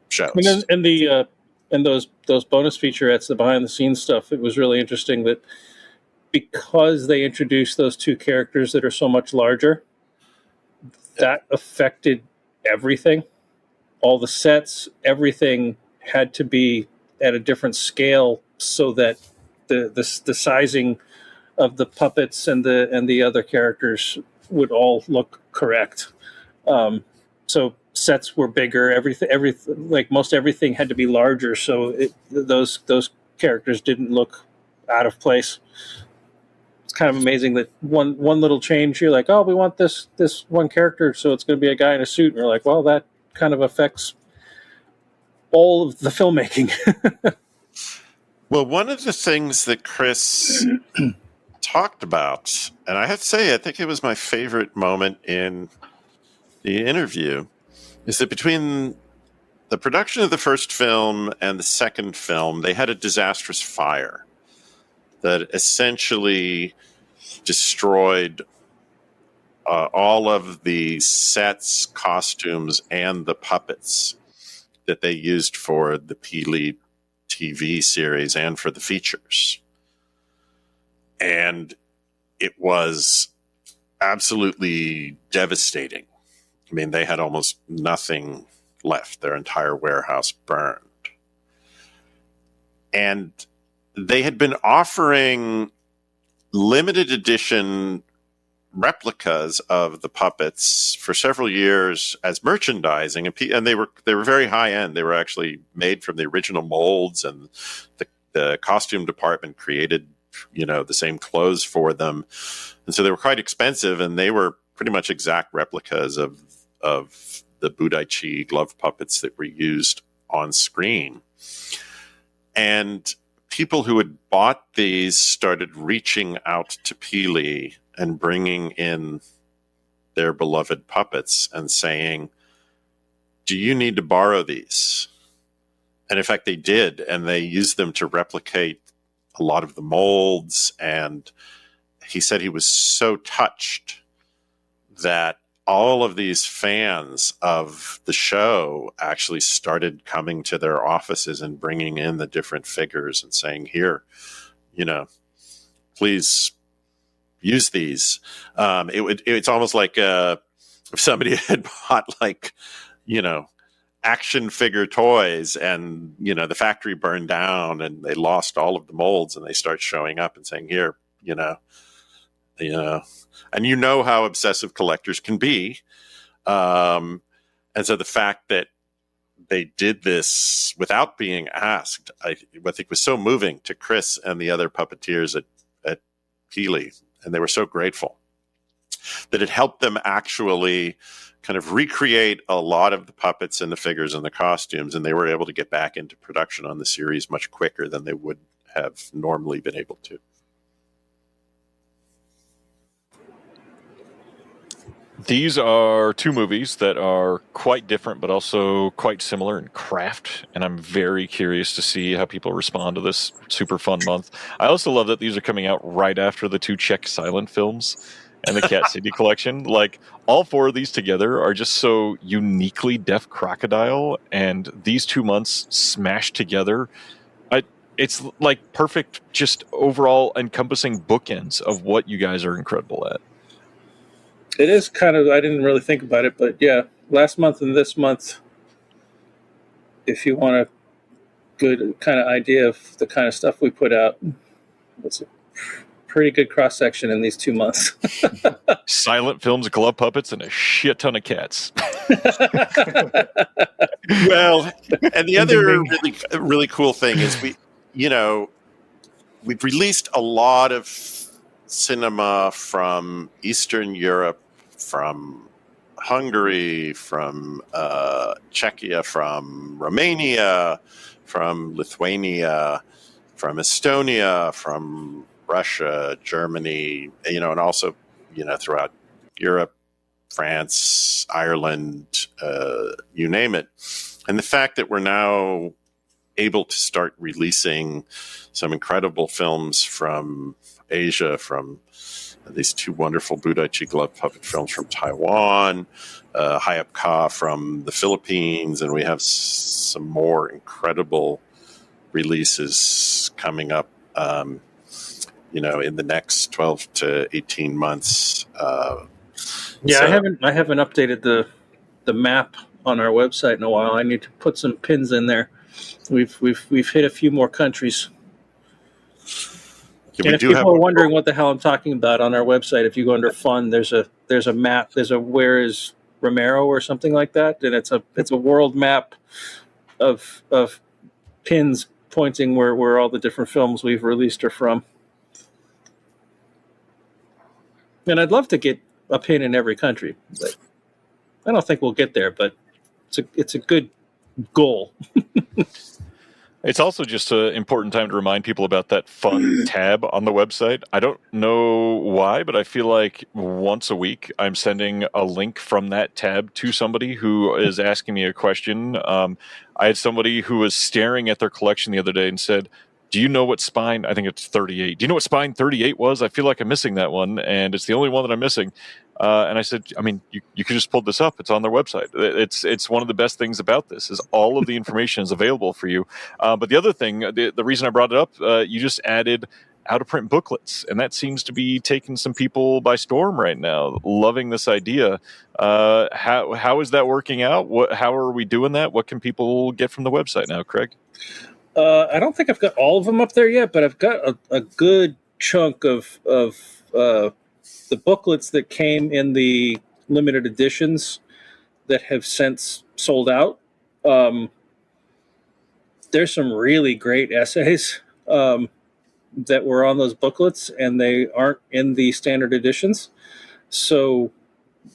shows. And those bonus featurettes, the behind the scenes stuff, it was really interesting that because they introduced those two characters that are so much larger, that affected everything. All the sets, everything had to be at a different scale so that the sizing of the puppets and the other characters would all look correct. So sets were bigger. Everything, like most everything, had to be larger. So those characters didn't look out of place. It's kind of amazing that one little change, you're like, oh, we want this one character, so it's going to be a guy in a suit. And you're like, well, that kind of affects all of the filmmaking. Well, one of the things that Chris talked about, and I have to say, I think it was my favorite moment in the interview, is that between the production of the first film and the second film, they had a disastrous fire that essentially destroyed all of the sets, costumes, and the puppets that they used for the Peely TV series and for the features. And it was absolutely devastating. I mean, they had almost nothing left. Their entire warehouse burned. And they had been offering limited edition replicas of the puppets for several years as merchandising, and they were very high end. They were actually made from the original molds, and the costume department created, the same clothes for them, and so they were quite expensive, and they were pretty much exact replicas of the Budaichi glove puppets that were used on screen. And people who had bought these started reaching out to Pili and bringing in their beloved puppets and saying, do you need to borrow these? And in fact, they did, and they used them to replicate a lot of the molds. And he said he was so touched that all of these fans of the show actually started coming to their offices and bringing in the different figures and saying, here, please use these. It's almost like if somebody had bought action figure toys and, the factory burned down and they lost all of the molds, and they start showing up and saying, here, and how obsessive collectors can be. And so the fact that they did this without being asked, I think was so moving to Chris and the other puppeteers at Pili. And they were so grateful that it helped them actually kind of recreate a lot of the puppets and the figures and the costumes. And they were able to get back into production on the series much quicker than they would have normally been able to. These are two movies that are quite different, but also quite similar in craft. And I'm very curious to see how people respond to this super fun month. I also love that these are coming out right after the two Czech silent films and the Cat City collection. All four of these together are just so uniquely Deaf Crocodile. And these 2 months smashed together, it's like perfect, just overall encompassing bookends of what you guys are incredible at. It is kind of, I didn't really think about it, but yeah, last month and this month, if you want a good kind of idea of the kind of stuff we put out, it's a pretty good cross-section in these 2 months. Silent films, glove puppets, and a shit ton of cats. Well, and the other really cool thing is we've released a lot of cinema from Eastern Europe, from Hungary, from Czechia, from Romania, from Lithuania, from Estonia, from Russia, Germany, and also, throughout Europe, France, Ireland, you name it. And the fact that we're now able to start releasing some incredible films from Asia, from these two wonderful Budaichi glove puppet films from Taiwan, Hayop from the Philippines, and we have some more incredible releases coming up, in the next 12 to 18 months. I haven't updated the map on our website in a while. I need to put some pins in there. We've hit a few more countries. Yeah, and if people are wondering what the hell I'm talking about, on our website, if you go under fun, there's a map. There's a Where is Romero or something like that, and it's a world map of pins pointing where all the different films we've released are from. And I'd love to get a pin in every country, but I don't think we'll get there. But it's a good goal. It's also just an important time to remind people about that fun tab on the website. I don't know why, but I feel like once a week I'm sending a link from that tab to somebody who is asking me a question. I had somebody who was staring at their collection the other day and said, do you know what spine, I think it's 38. Do you know what spine 38 was? I feel like I'm missing that one, and it's the only one that I'm missing. And I said, you could just pull this up. It's on their website. It's one of the best things about this is all of the information is available for you. But the other thing, the reason I brought it up, you just added out-of-print booklets, and that seems to be taking some people by storm right now, loving this idea. How is that working out? How are we doing that? What can people get from the website now, Craig? I don't think I've got all of them up there yet, but I've got a good chunk of the booklets that came in the limited editions that have since sold out. There's some really great essays that were on those booklets, and they aren't in the standard editions. So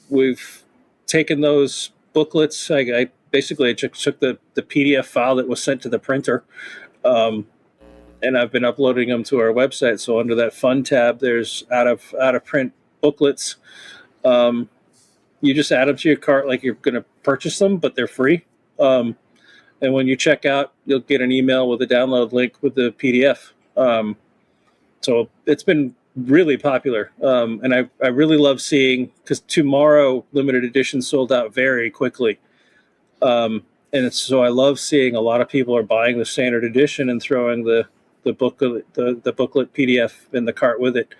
we've taken those booklets. I basically took the PDF file that was sent to the printer, and I've been uploading them to our website. So under that fun tab, there's out of print booklets. You just add them to your cart like you're going to purchase them, but they're free. And when you check out, you'll get an email with a download link with the PDF. So it's been really popular. And I really love seeing, because tomorrow limited edition sold out very quickly. So I love seeing a lot of people are buying the standard edition and throwing the booklet PDF in the cart with it.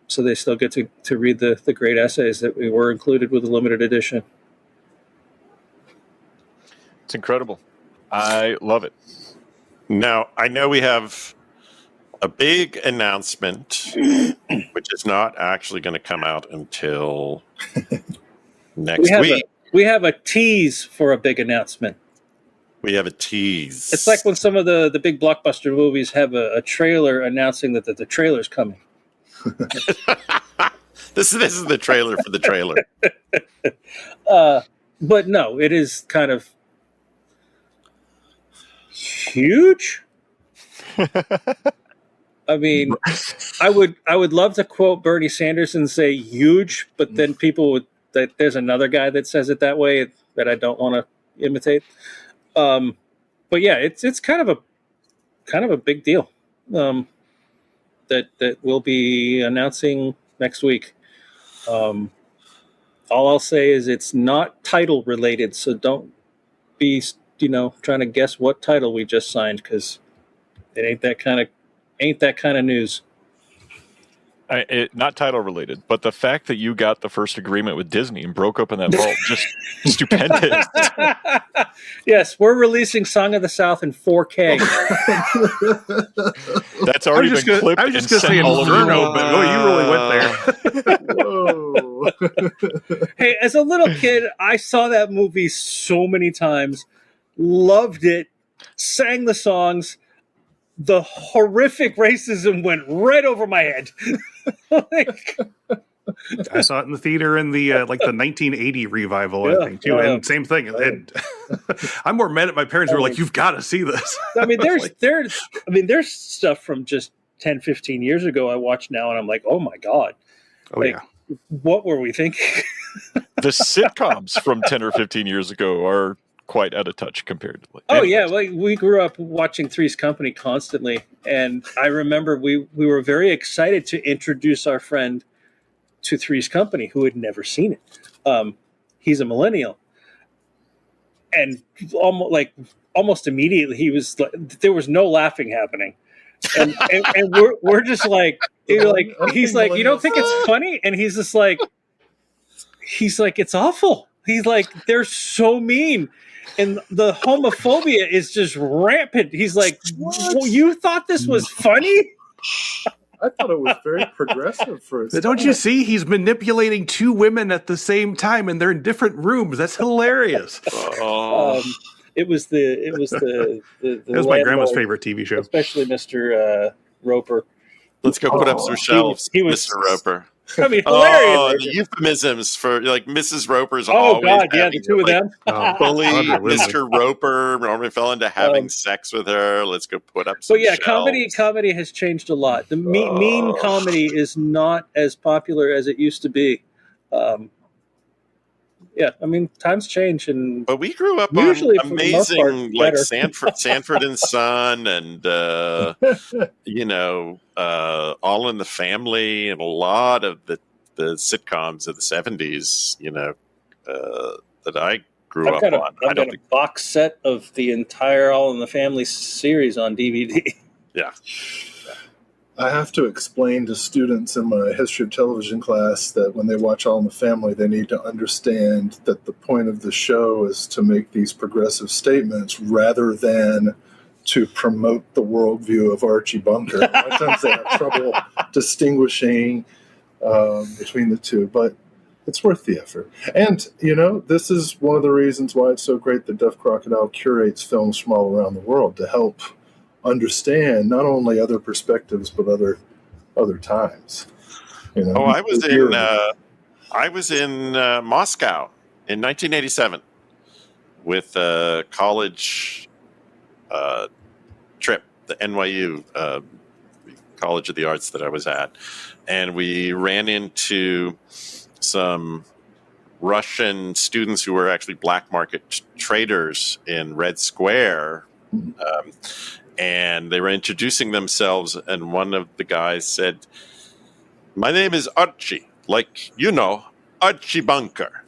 So they still get to read the great essays that we were included with the limited edition. It's incredible. I love it. Now, I know we have a big announcement, which is not actually going to come out until next week. We have a tease for a big announcement. We have a tease. It's like when some of the big blockbuster movies have a trailer announcing that the trailer's coming. This is the trailer for the trailer. But no, it is kind of huge. I mean, I would love to quote Bernie Sanders and say huge, but then people would there's another guy that says it that way that I don't want to imitate. But yeah, it's kind of a big deal that we'll be announcing next week. All I'll say is it's not title related, so don't be trying to guess what title we just signed, because it ain't that kind of news. Not title related, but the fact that you got the first agreement with Disney and broke open that vault, just stupendous. Yes, we're releasing Song of the South in 4K. That's already been clipped. I was just going to say Inferno, but you really went there. Hey, as a little kid, I saw that movie so many times, loved it, sang the songs. The horrific racism went right over my head. I saw it in the theater in the the 1980 revival, I think, too. And same thing. And I'm more mad at my parents who were like, "You've got to see this." I mean, there's stuff from just 10, 15 years ago I watch now, and I'm like, "Oh my god!" What were we thinking? The sitcoms from 10 or 15 years ago are quite out of touch comparatively. Oh, yeah. Well, we grew up watching Three's Company constantly. And I remember we were very excited to introduce our friend to Three's Company, who had never seen it. He's a millennial. And almost immediately, he was like, there was no laughing happening. And we're just like, he's like, "You don't think it's funny?" And he's just like, "It's awful." He's like, "They're so mean. And the homophobia is just rampant." He's like, "Well, you thought this was funny?" I thought it was very progressive for its Don't you see? He's manipulating two women at the same time, and they're in different rooms. That's hilarious. It was the It was my grandma's favorite TV show, especially Mr. Roper. Let's go put up some shelves, he was, Mr. Roper. I mean, hilarious. Oh, the euphemisms for Mrs. Roper's Oh always God, yeah, having the two of them. bully Mr. Roper. Norman fell into having sex with her. Let's go put up some But yeah, shelves. comedy has changed a lot. The mean comedy is not as popular as it used to be. Yeah, I mean, times change, and but we grew up usually on for the most part, amazing like better. Sanford and Son, and All in the Family, and a lot of the sitcoms of the 70s. That I grew up on. I've got a box set of the entire All in the Family series on DVD. Yeah. I have to explain to students in my history of television class that when they watch All in the Family, they need to understand that the point of the show is to make these progressive statements rather than to promote the worldview of Archie Bunker. A lot of times they have trouble distinguishing between the two, but it's worth the effort. And, this is one of the reasons why it's so great that Deaf Crocodile curates films from all around the world to help understand not only other perspectives, but other times. I was in Moscow in 1987 with a college trip, the NYU College of the Arts that I was at, and we ran into some Russian students who were actually black market traders in Red Square, and they were introducing themselves, and one of the guys said, "My name is Archie, like, Archie Bunker."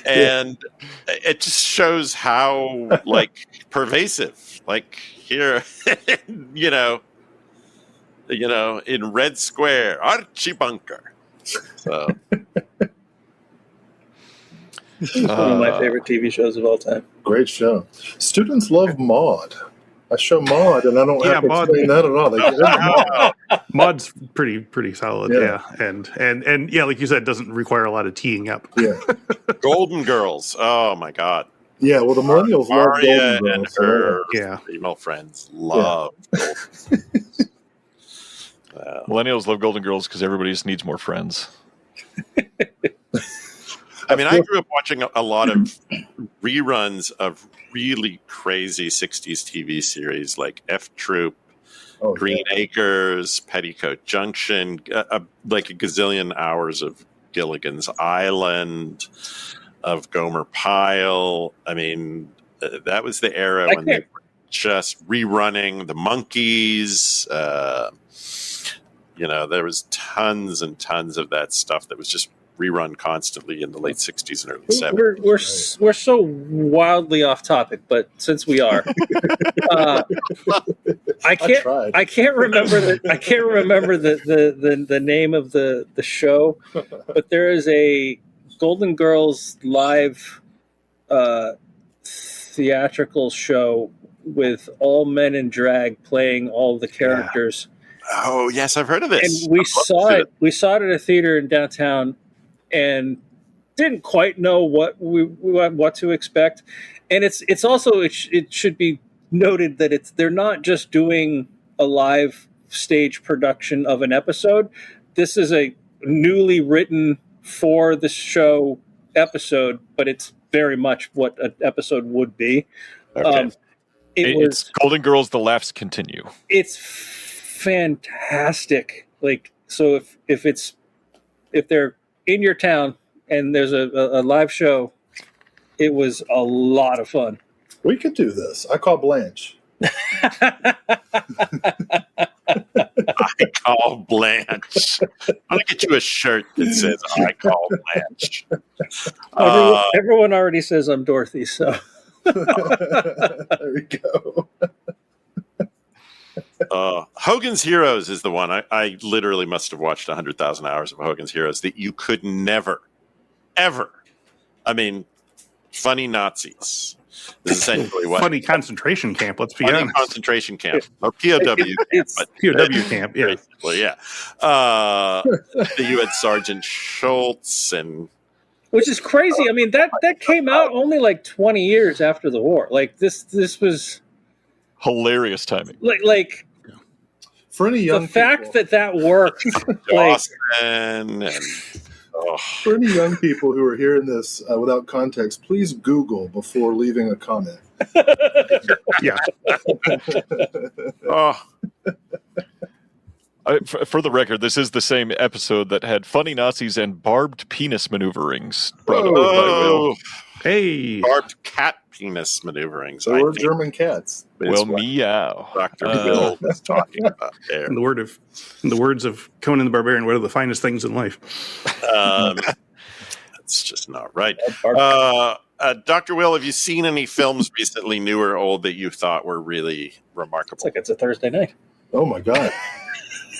And it just shows how, pervasive, here, in Red Square, Archie Bunker. So, one of my favorite TV shows of all time. Great show. Students love Maude. I show Maude, and I don't have to explain that at all. They get into Maude. Maud's pretty solid, yeah. And yeah, like you said, it doesn't require a lot of teeing up. Yeah. Golden Girls. Oh my God. Yeah, well, the millennials love Aria Golden and Girls. her female friends love Golden. Millennials love Golden Girls because everybody just needs more friends. I mean, I grew up watching a lot of reruns of really crazy 60s TV series like F Troop, Green Acres, Petticoat Junction, like a gazillion hours of Gilligan's Island, of Gomer Pyle. I mean, that was the era when they were just rerunning the Monkees. There was tons and tons of that stuff that was just rerun constantly in the late 60s and early 70s. We're so wildly off topic, but since we are, I can't remember the name of the show, but there is a Golden Girls live theatrical show with all men in drag playing all the characters. Oh yes, I've heard of this. And we saw it at a theater in downtown, and didn't quite know what to expect. And it's also it should be noted that they're not just doing a live stage production of an episode. This is a newly written for the show episode, but it's very much what an episode would be. Okay. It's Golden Girls, The Laughs Continue. It's fantastic. So if they're in your town and there's a live show, it was a lot of fun. We could do this. I call Blanche. I call Blanche. I'll get you a shirt that says I call Blanche. Everyone already says I'm Dorothy, so there we go. Hogan's Heroes is the one. I literally must have watched 100,000 hours of Hogan's Heroes that you could never, ever. I mean, funny Nazis is essentially what. Funny concentration camp, let's be funny honest. Concentration camp. Or POW camp. POW camp, yeah. Basically, yeah. You had Sergeant Schultz and... Which is crazy. I mean, that came out only like 20 years after the war. Like, this was... Hilarious timing. Like for any young the fact people, that worked. For any young people who are hearing this without context, please Google before leaving a comment. Yeah. For the record, this is the same episode that had funny Nazis and barbed penis maneuverings brought up by Will. Hey. Barbed cat penis maneuverings. So we're German cats. Well, meow. Dr. Will was talking about there. In the words of Conan the Barbarian, what are the finest things in life? That's just not right. Dr. Will, have you seen any films recently, new or old, that you thought were really remarkable? It's like it's a Thursday night. Oh my God.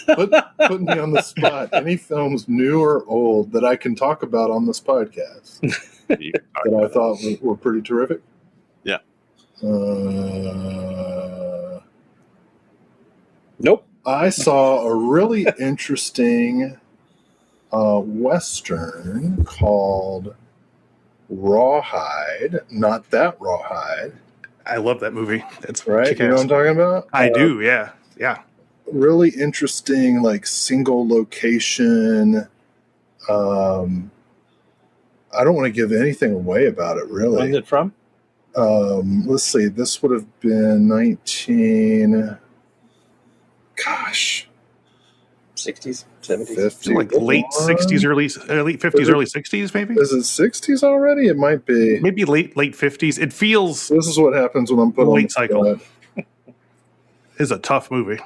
Putting me on the spot. Any films, new or old, that I can talk about on this podcast that I thought were pretty terrific? Yeah. Nope. I saw a really interesting Western called Rawhide. Not that Rawhide, I love that movie. It's right? kick-ass. You know what I'm talking about? I do, yeah. Yeah. Really interesting, like single location. I don't want to give anything away about it, really. When's it from? Let's see. This would have been 19. Gosh, 60s, 70s. 50. Like late 60s, late 50s, early 60s, maybe? Is it 60s already? It might be. Maybe late 50s. It feels This is what happens when I'm put on late the cycle. spot. Is a tough movie.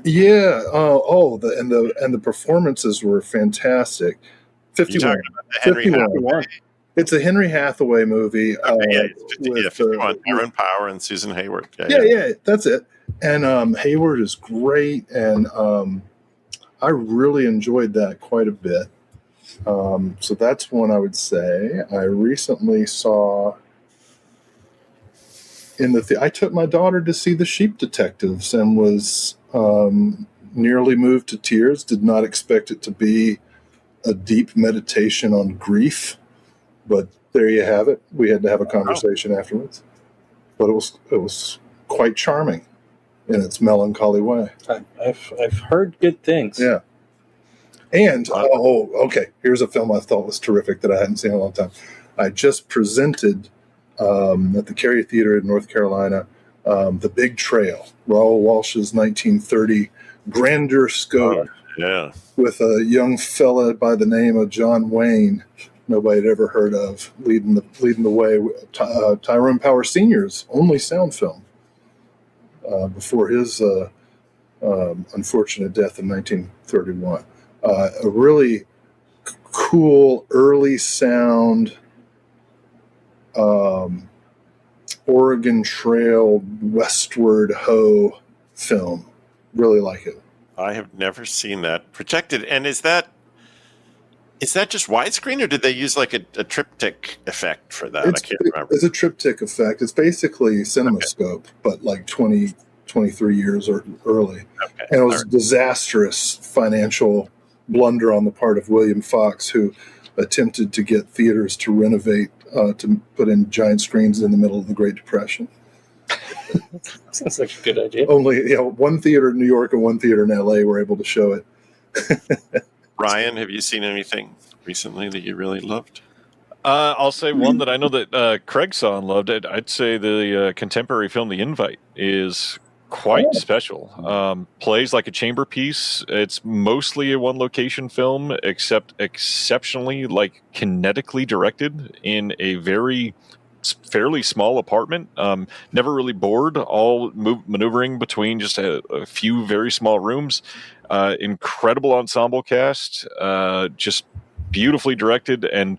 Yeah. The performances were fantastic. You're 51. talking about the Henry 51. Hathaway. It's a Henry Hathaway movie. Yeah, it's 51. with, Tyrone Power and Susan Hayward. yeah, that's it. And Hayward is great, and I really enjoyed that quite a bit. So that's one I would say. I recently saw I took my daughter to see The Sheep Detectives and was nearly moved to tears. Did not expect it to be a deep meditation on grief, but there you have it. We had to have a conversation afterwards, but it was quite charming in its melancholy way. I've heard good things. Yeah. And okay. Here's a film I thought was terrific that I hadn't seen in a long time. I just presented at the Cary Theater in North Carolina, The Big Trail, Raoul Walsh's 1930 grandeur scope with a young fella by the name of John Wayne, nobody had ever heard of, leading the way. Tyrone Power Sr.'s only sound film before his unfortunate death in 1931. A really cool early sound Oregon Trail westward ho film. Really like it. I have never seen that projected. And is that just widescreen, or did they use like a triptych effect for that? I can't remember. It's a triptych effect. It's basically CinemaScope, but like 23 years early. Okay. And it was a disastrous financial blunder on the part of William Fox, who attempted to get theaters to renovate, to put in giant screens in the middle of the Great Depression. Sounds like a good idea. Only one theater in New York and one theater in LA were able to show it. Ryan, have you seen anything recently that you really loved? I'll say one that I know that Craig saw and loved. I'd say the contemporary film The Invite is quite special. Plays like a chamber piece. It's mostly a one-location film, except exceptionally kinetically directed in a fairly small apartment. Never really bored. All maneuvering between just a few very small rooms. Incredible ensemble cast. Just beautifully directed. And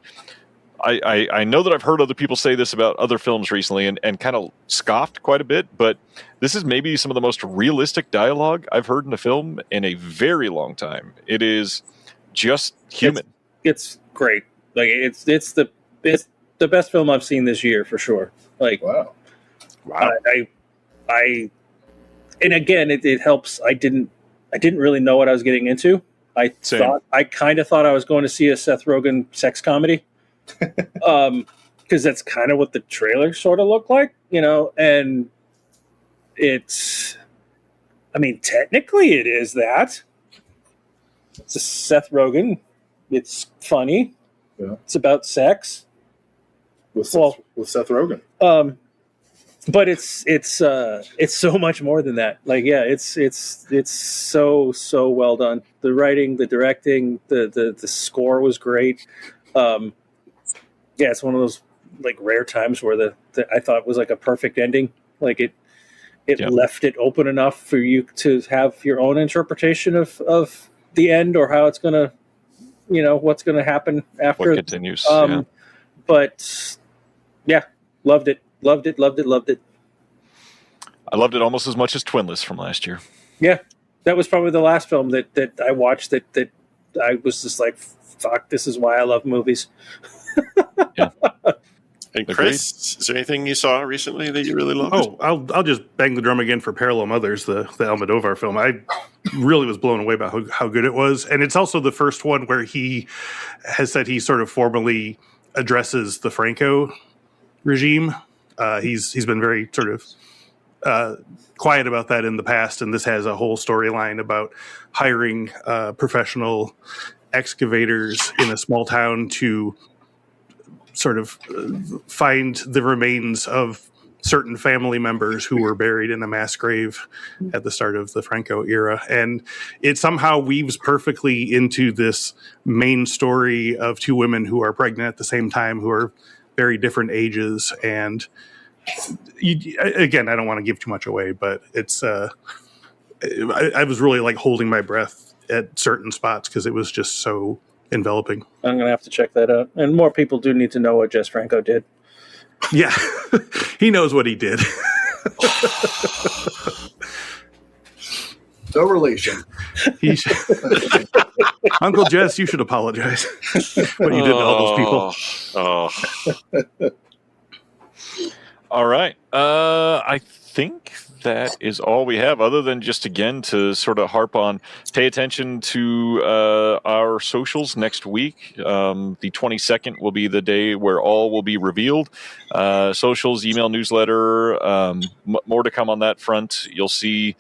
I know that I've heard other people say this about other films recently and kind of scoffed quite a bit, but this is maybe some of the most realistic dialogue I've heard in a film in a very long time. It is just human. It's great. It's the best film I've seen this year for sure. Wow. I and again it helps. I didn't really know what I was getting into. I kind of thought I was going to see a Seth Rogen sex comedy. Because that's kind of what the trailer sort of looked like, and technically it is that. It's a Seth Rogen. It's funny. Yeah. It's about sex. With Seth Rogen. But it's so much more than that. It's so well done. The writing, the directing, the score was great. It's one of those rare times where I thought it was a perfect ending. It left it open enough for you to have your own interpretation of the end or how it's gonna, what's gonna happen after. What continues. But loved it. I loved it almost as much as Twinless from last year. Yeah, that was probably the last film that I watched that I was just like, fuck, this is why I love movies. Yeah. And Chris, is there anything you saw recently that you really loved? Oh, I'll just bang the drum again for Parallel Mothers, the Almodovar film. I really was blown away about how good it was. And it's also the first one where he has said he sort of formally addresses the Franco regime. He's been very sort of quiet about that in the past, and this has a whole storyline about hiring professional excavators in a small town to sort of find the remains of certain family members who were buried in a mass grave at the start of the Franco era. And it somehow weaves perfectly into this main story of two women who are pregnant at the same time, who are very different ages. And again, I don't want to give too much away, but it's I was really like holding my breath at certain spots because it was just so enveloping. I'm going to have to check that out. And more people do need to know what Jess Franco did. Yeah, he knows what he did. No relation. Uncle Jess, you should apologize. What you did to all those people. All right. I think that is all we have, other than just, again, to sort of harp on, pay attention to our socials next week. The 22nd will be the day where all will be revealed. Socials, email, newsletter, more to come on that front. You'll see...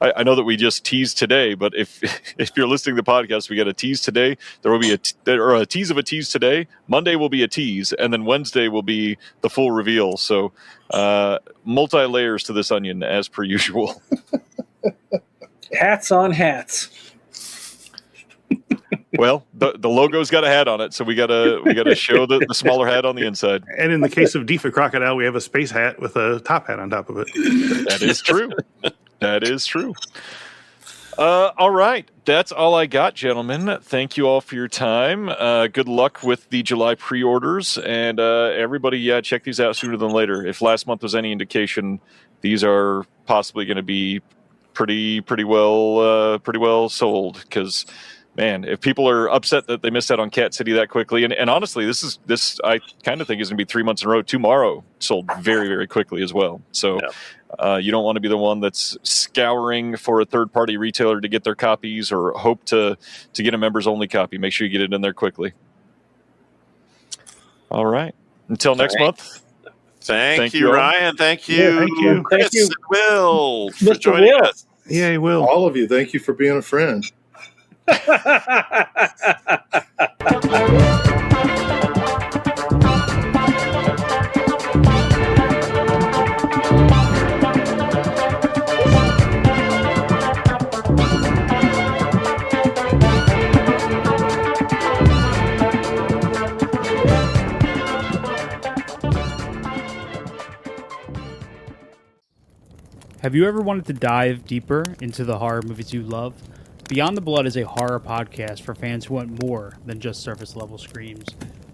I know that we just teased today, but if you're listening to the podcast, we got a tease today. There will be a tease of a tease today. Monday will be a tease, and then Wednesday will be the full reveal. So multi-layers to this onion, as per usual. Hats on hats. Well, the logo's got a hat on it, so we gotta show the smaller hat on the inside. And in the case of Deaf Crocodile, we have a space hat with a top hat on top of it. That is true. That is true. All right. That's all I got, gentlemen. Thank you all for your time. Good luck with the July pre-orders. And everybody, check these out sooner than later. If last month was any indication, these are possibly going to be pretty well sold. Because, man, if people are upset that they missed out on Cat City that quickly, and honestly, this I kind of think is going to be 3 months in a row. Tomorrow sold very, very quickly as well. So. Yeah. You don't want to be the one that's scouring for a third-party retailer to get their copies or hope to get a members-only copy. Make sure you get it in there quickly. All right. Until next month. Thank you, Ryan. Thank you, Chris Thank you. and Will, for Mr. joining Will. us. Yeah, Will. All of you, thank you for being a friend. Have you ever wanted to dive deeper into the horror movies you love? Beyond the Blood is a horror podcast for fans who want more than just surface level screams.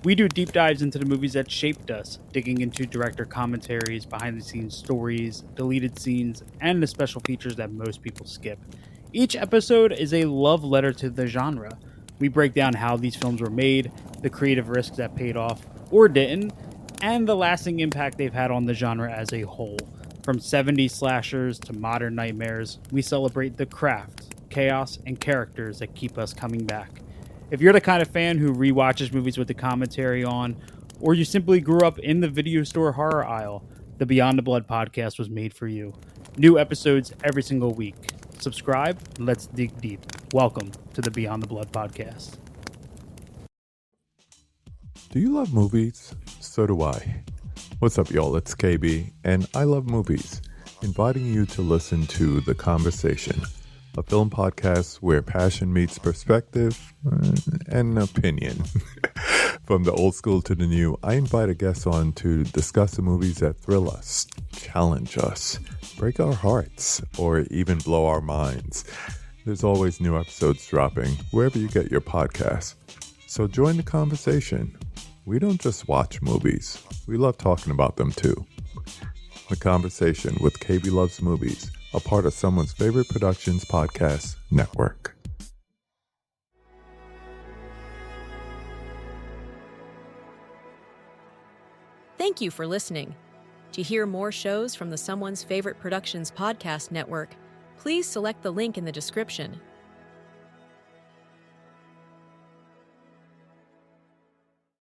We do deep dives into the movies that shaped us, digging into director commentaries, behind the scenes stories, deleted scenes, and the special features that most people skip. Each episode is a love letter to the genre. We break down how these films were made, the creative risks that paid off or didn't, and the lasting impact they've had on the genre as a whole. From 70s slashers to modern nightmares, we celebrate the craft, chaos, and characters that keep us coming back. If you're the kind of fan who rewatches movies with the commentary on, or you simply grew up in the video store horror aisle, the Beyond the Blood podcast was made for you. New episodes every single week. Subscribe, and let's dig deep. Welcome to the Beyond the Blood podcast. Do you love movies? So do I. What's up, y'all? It's KB, and I love movies, inviting you to listen to The Conversation, a film podcast where passion meets perspective and opinion. From the old school to the new, I invite a guest on to discuss the movies that thrill us, challenge us, break our hearts, or even blow our minds. There's always new episodes dropping wherever you get your podcasts. So join the conversation. We don't just watch movies. We love talking about them too. The Conversation with KB Loves Movies, a part of Someone's Favorite Productions podcast network. Thank you for listening. To hear more shows from the Someone's Favorite Productions podcast network, please select the link in the description